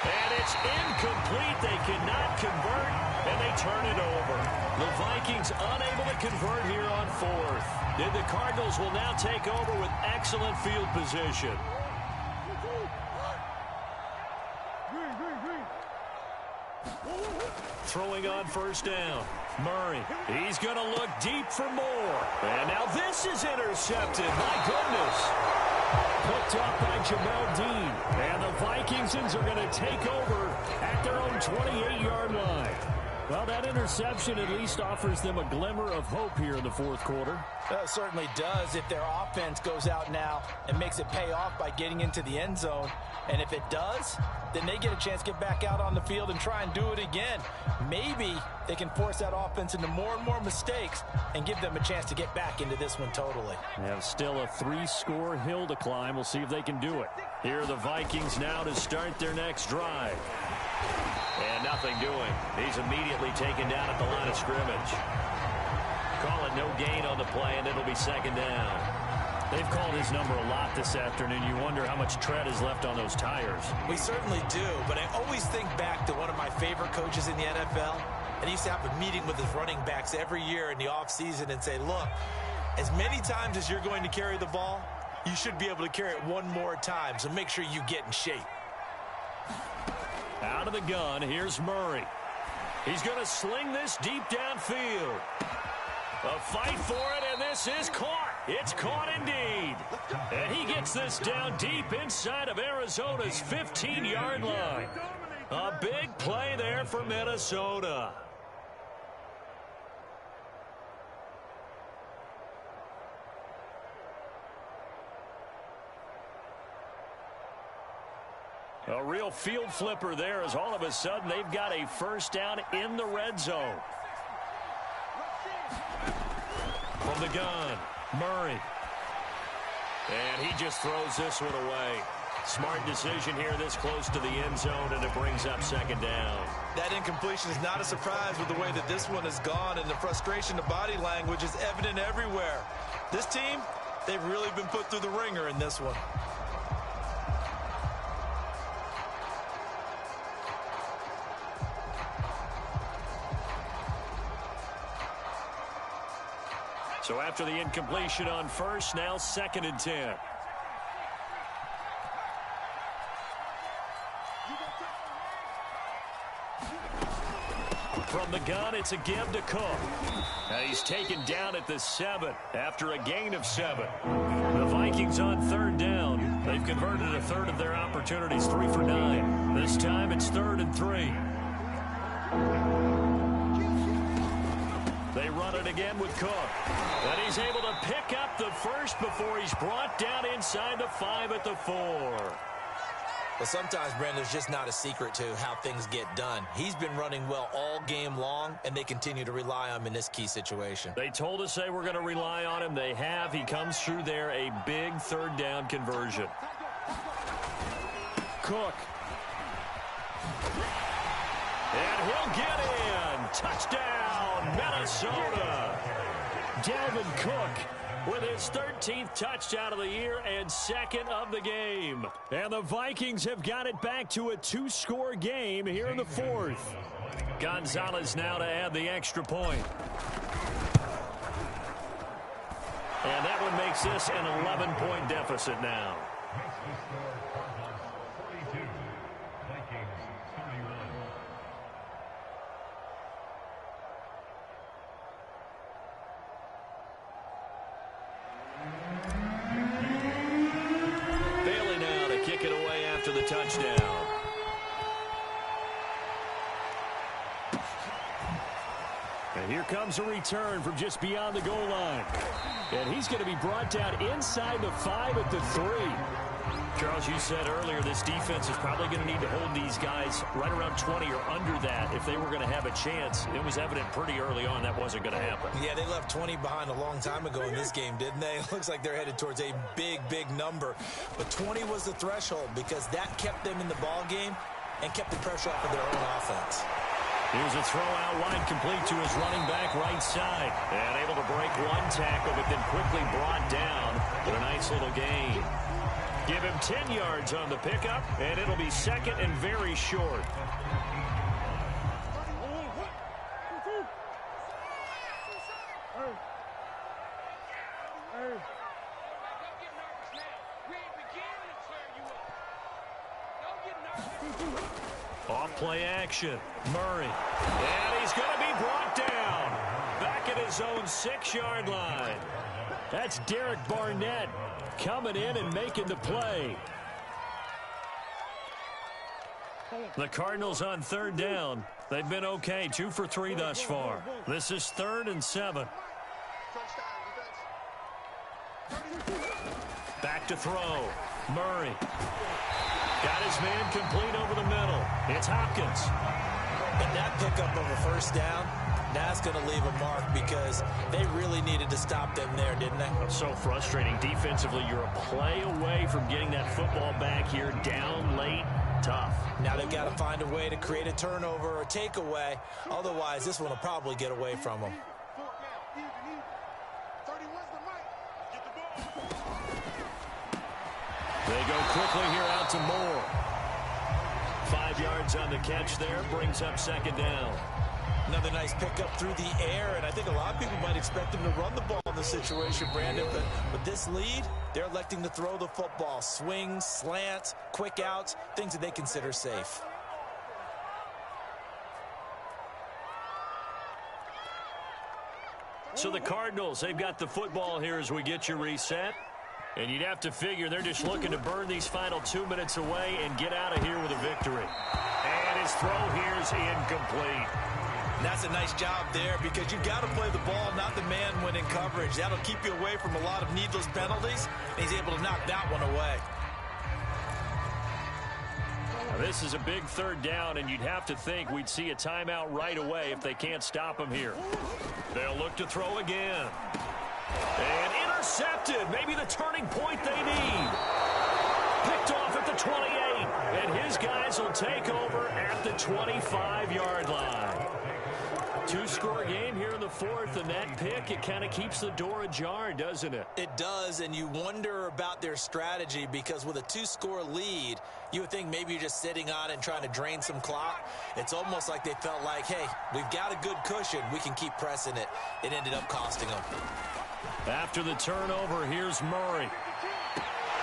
And it's incomplete. They cannot convert, and they turn it over. The Vikings unable to convert here on 4th. And the Cardinals will now take over with excellent field position. Throwing on 1st down. Murray, he's going to look deep for more. And now this is intercepted. My goodness. Picked up by Jamel Dean. And the Vikingsons are going to take over at their own 28-yard line. Well, that interception at least offers them a glimmer of hope here in the 4th quarter. It certainly does if their offense goes out now and makes it pay off by getting into the end zone. And if it does, then they get a chance to get back out on the field and try and do it again. Maybe they can force that offense into more and more mistakes and give them a chance to get back into this one totally. They have still a 3-score hill to climb. We'll see if they can do it. Here are the Vikings now to start their next drive. And nothing doing. He's immediately taken down at the line of scrimmage. Call it no gain on the play, and it'll be 2nd down. They've called his number a lot this afternoon. You wonder how much tread is left on those tires. We certainly do, but I always think back to one of my favorite coaches in the NFL. And he used to have a meeting with his running backs every year in the offseason and say, look, as many times as you're going to carry the ball, you should be able to carry it one more time, so make sure you get in shape. Out of the gun, here's Murray. He's going to sling this deep downfield. A fight for it, and this is caught. It's caught indeed. And he gets this down deep inside of Arizona's 15-yard line. A big play there for Minnesota. A real field flipper there as all of a sudden they've got a 1st down in the red zone. From the gun, Murray. And he just throws this one away. Smart decision here this close to the end zone, and it brings up 2nd down. That incompletion is not a surprise with the way that this one has gone, and the frustration of body language is evident everywhere. This team, they've really been put through the ringer in this one. So after the incompletion on 1st, now 2nd and 10. From the gun, it's a give to Cook. Now he's taken down at the 7 after a gain of 7. The Vikings on 3rd down. They've converted a 1/3 of their opportunities, 3 for 9. This time it's 3rd and 3. They run it again with Cook. And he's able to pick up the 1st before he's brought down inside the 5 at the 4. Well, sometimes, Brandon, there's just not a secret to how things get done. He's been running well all game long, and they continue to rely on him in this key situation. They told us they were going to rely on him. They have. He comes through there, a big 3rd down conversion. Cook. And he'll get in. Touchdown, Minnesota. Dalvin Cook with his 13th touchdown of the year and 2nd of the game. And the Vikings have got it back to a 2-score game here in the 4th. Gonzalez now to add the extra point. And that one makes this an 11-point deficit now. touchdown. And here comes a return from just beyond the goal line. And he's going to be brought down inside the 5 at the 3. Charles, you said earlier this defense is probably going to need to hold these guys right around 20 or under that if they were going to have a chance. It was evident pretty early on that wasn't going to happen. Yeah, they left 20 behind a long time ago in this game, didn't they? It looks like they're headed towards a big, big number. But 20 was the threshold because that kept them in the ball game and kept the pressure off of their own offense. Here's a throw out wide, complete to his running back right side. And able to break one tackle, but then quickly brought down with a nice little gain. Give him 10 yards on the pickup, and it'll be second and very short. Off play action. Murray. And he's going to be brought down. Back at his own 6-yard line. That's Derek Barnett coming in and making the play. The Cardinals on 3rd down. They've been okay, 2 for 3 thus far. This is 3rd and 7. Back to throw. Murray. Got his man complete over the middle. It's Hopkins. And that pickup of a first down, that's going to leave a mark because they really needed to stop them there, didn't they? So frustrating. Defensively, you're a play away from getting that football back here down late. Tough. Now they've got to find a way to create a turnover or takeaway. Otherwise, this one will probably get away from them. They go quickly here out to Moore. 5 yards on the catch there, brings up 2nd down. Another nice pickup through the air, and I think a lot of people might expect them to run the ball in this situation, Brandon, but with this lead, they're electing to throw the football. Swings, slants, quick outs, things that they consider safe. So the Cardinals, they've got the football here as we get you reset. And you'd have to figure they're just looking to burn these final 2 minutes away and get out of here with a victory. And his throw here is incomplete. And that's a nice job there because you've got to play the ball, not the man when in coverage. That'll keep you away from a lot of needless penalties, and he's able to knock that one away. Now this is a big 3rd down, and you'd have to think we'd see a timeout right away if they can't stop him here. They'll look to throw again. And intercepted. Maybe the turning point they need. Picked off at the 28. And his guys will take over at the 25-yard line. 2-score game here in the 4th, and that pick, it kind of keeps the door ajar, doesn't it? It does, and you wonder about their strategy because with a 2-score lead, you would think maybe you're just sitting on it and trying to drain some clock. It's almost like they felt like, hey, we've got a good cushion. We can keep pressing it. It ended up costing them. After the turnover, here's Murray.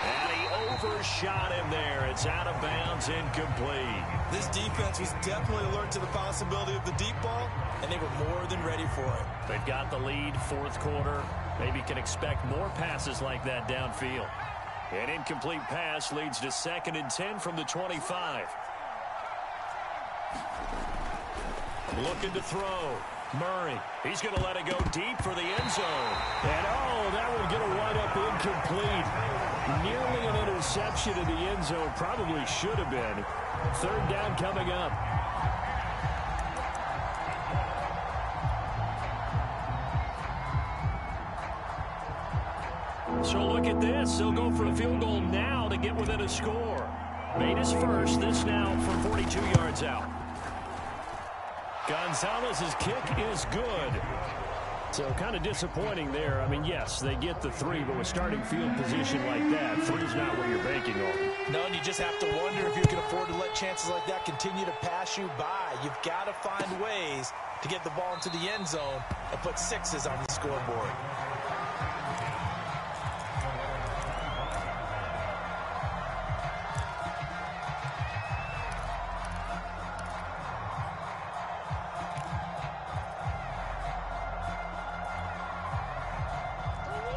And he overshot him there. It's out of bounds, incomplete. This defense was definitely alert to the possibility of the deep ball, and they were more than ready for it. They've got the lead, 4th quarter. Maybe can expect more passes like that downfield. An incomplete pass leads to 2nd and 10 from the 25. Looking to throw. Murray, he's going to let it go deep for the end zone. And, oh, that will get a wide-up incomplete. Nearly an interception in the end zone. Probably should have been. 3rd down coming up. So look at this. They'll go for a field goal now to get within a score. Made his first. This now from 42 yards out. Gonzalez's kick is good. So kind of disappointing there. I mean, yes, they get the 3, but with starting field position like that, 3's not what you're banking on. No, and you just have to wonder if you can afford to let chances like that continue to pass you by. You've got to find ways to get the ball into the end zone and put 6s on the scoreboard.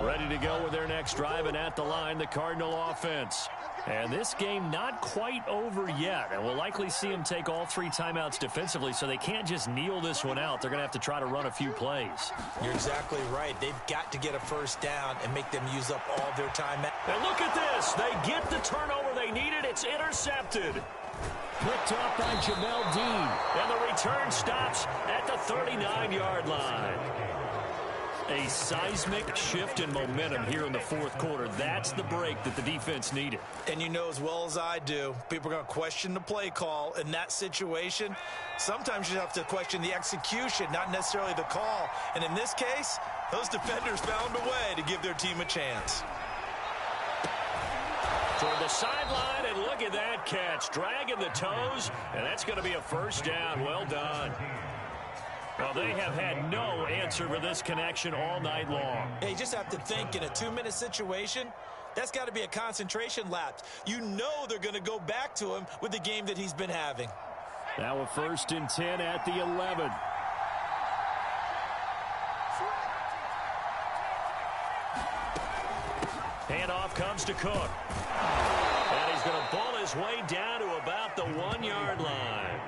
Ready to go with their next drive, and at the line, the Cardinal offense. And this game not quite over yet. And we'll likely see them take all 3 timeouts defensively, so they can't just kneel this one out. They're going to have to try to run a few plays. You're exactly right. They've got to get a first down and make them use up all their timeouts. And look at this. They get the turnover they needed. It's intercepted. Picked off by Jamel Dean. And the return stops at the 39-yard line. A seismic shift in momentum here in the fourth quarter. That's the break that the defense needed. And you know as well as I do, people are going to question the play call in that situation. Sometimes you have to question the execution, not necessarily the call. And in this case, those defenders found a way to give their team a chance. Toward the sideline, and look at that catch. Dragging the toes, and that's going to be a first down. Well done. Well, they have had no answer for this connection all night long. Hey, you just have to think in a 2-minute situation, that's got to be a concentration lapse. You know they're going to go back to him with the game that he's been having. Now a 1st and 10 at the 11. Handoff comes to Cook. And he's going to ball his way down to about the 1-yard line.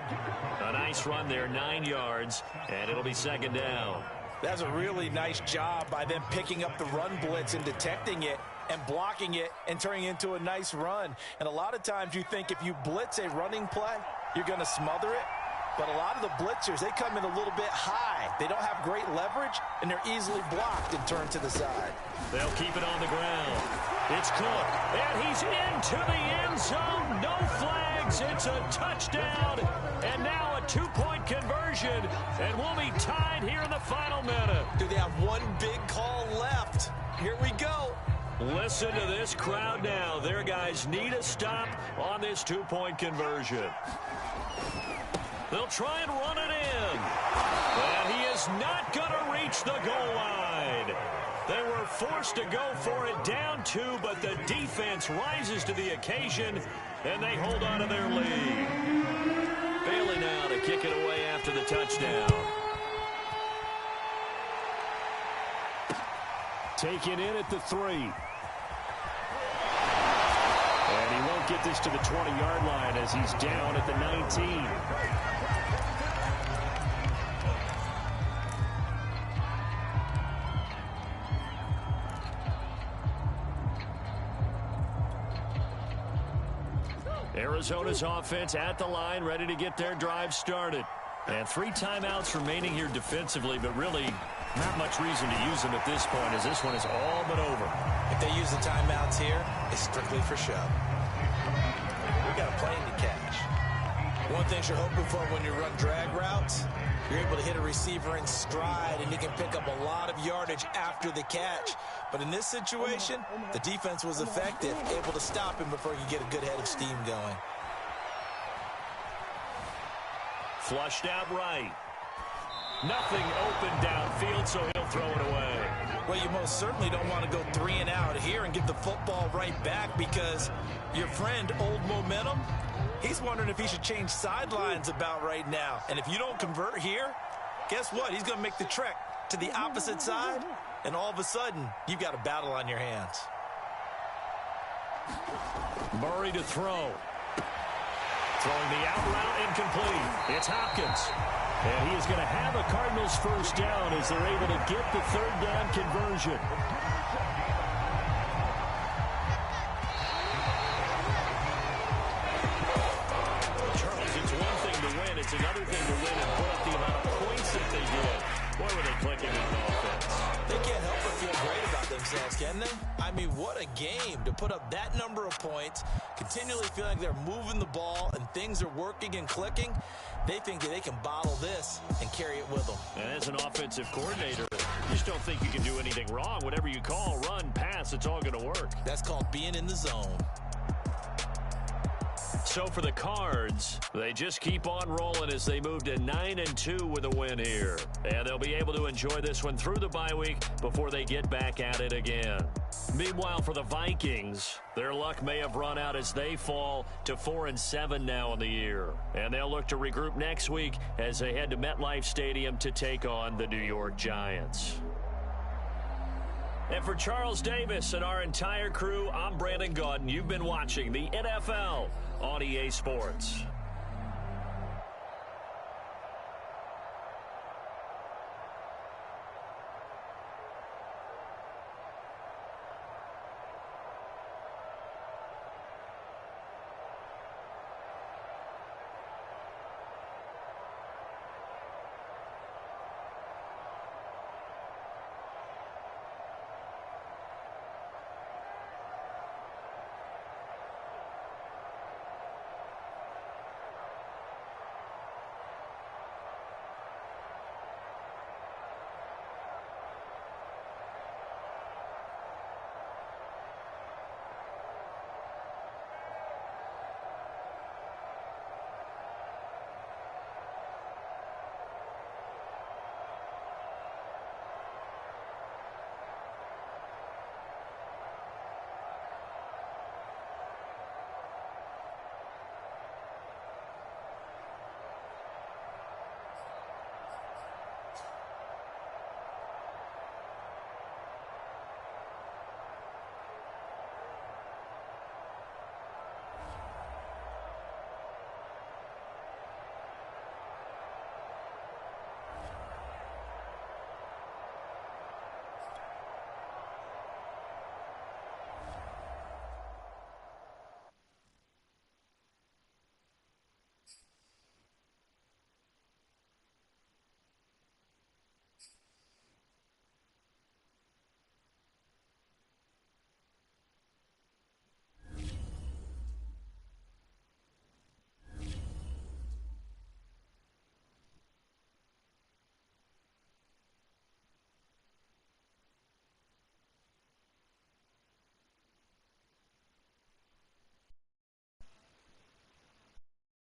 A nice run there, 9 yards, and it'll be 2nd down. That's a really nice job by them picking up the run blitz and detecting it and blocking it and turning it into a nice run. And a lot of times you think if you blitz a running play, you're going to smother it. But a lot of the blitzers, they come in a little bit high. They don't have great leverage, and they're easily blocked and turned to the side. They'll keep it on the ground. It's Cook, and he's into the end zone. No flags. It's a touchdown, and now a 2-point conversion, and we'll be tied here in the final minute. Do they have one big call left? Here we go. Listen to this crowd now. Their guys need a stop on this 2-point conversion. They'll try and run it in. And he is not going to reach the goal line. They were forced to go for it down 2, but the defense rises to the occasion, and they hold on to their lead. Bailey now to kick it away after the touchdown. Taken in at the 3. And he won't get this to the 20-yard line as he's down at the 19. Arizona's offense at the line, ready to get their drive started. And 3 timeouts remaining here defensively, but really not much reason to use them at this point as this one is all but over. If they use the timeouts here, it's strictly for show. We got a plane to catch. One thing you're hoping for when you run drag routes, you're able to hit a receiver in stride, and you can pick up a lot of yardage after the catch. But in this situation, the defense was effective, able to stop him before he could get a good head of steam going. Flushed out right. Nothing open downfield, so he'll throw it away. Well, you most certainly don't want to go 3 and out here and get the football right back because your friend, Old Momentum, he's wondering if he should change sidelines about right now. And if you don't convert here, guess what? He's going to make the trek to the opposite side, and all of a sudden, you've got a battle on your hands. Murray to throw. Throwing the out route incomplete. It's Hopkins. And he is going to have a Cardinals first down as they're able to get the 3rd down conversion. Charles, it's one thing to win. It's another thing to win and put up the amount of points that they did. Boy, were they clicking on offense. They can't help but feel great about themselves, can they? I mean, what a game to put up that number of points, continually feeling like they're moving the ball and things are working and clicking. They think that they can bottle this and carry it with them. And as an offensive coordinator, you just don't think you can do anything wrong. Whatever you call, run, pass, it's all going to work. That's called being in the zone. So for the Cards, they just keep on rolling as they move to 9-2 with a win here. And they'll be able to enjoy this one through the bye week before they get back at it again. Meanwhile, for the Vikings, their luck may have run out as they fall to 4-7 now in the year. And they'll look to regroup next week as they head to MetLife Stadium to take on the New York Giants. And for Charles Davis and our entire crew, I'm Brandon Gaudin. You've been watching the NFL on EA Sports.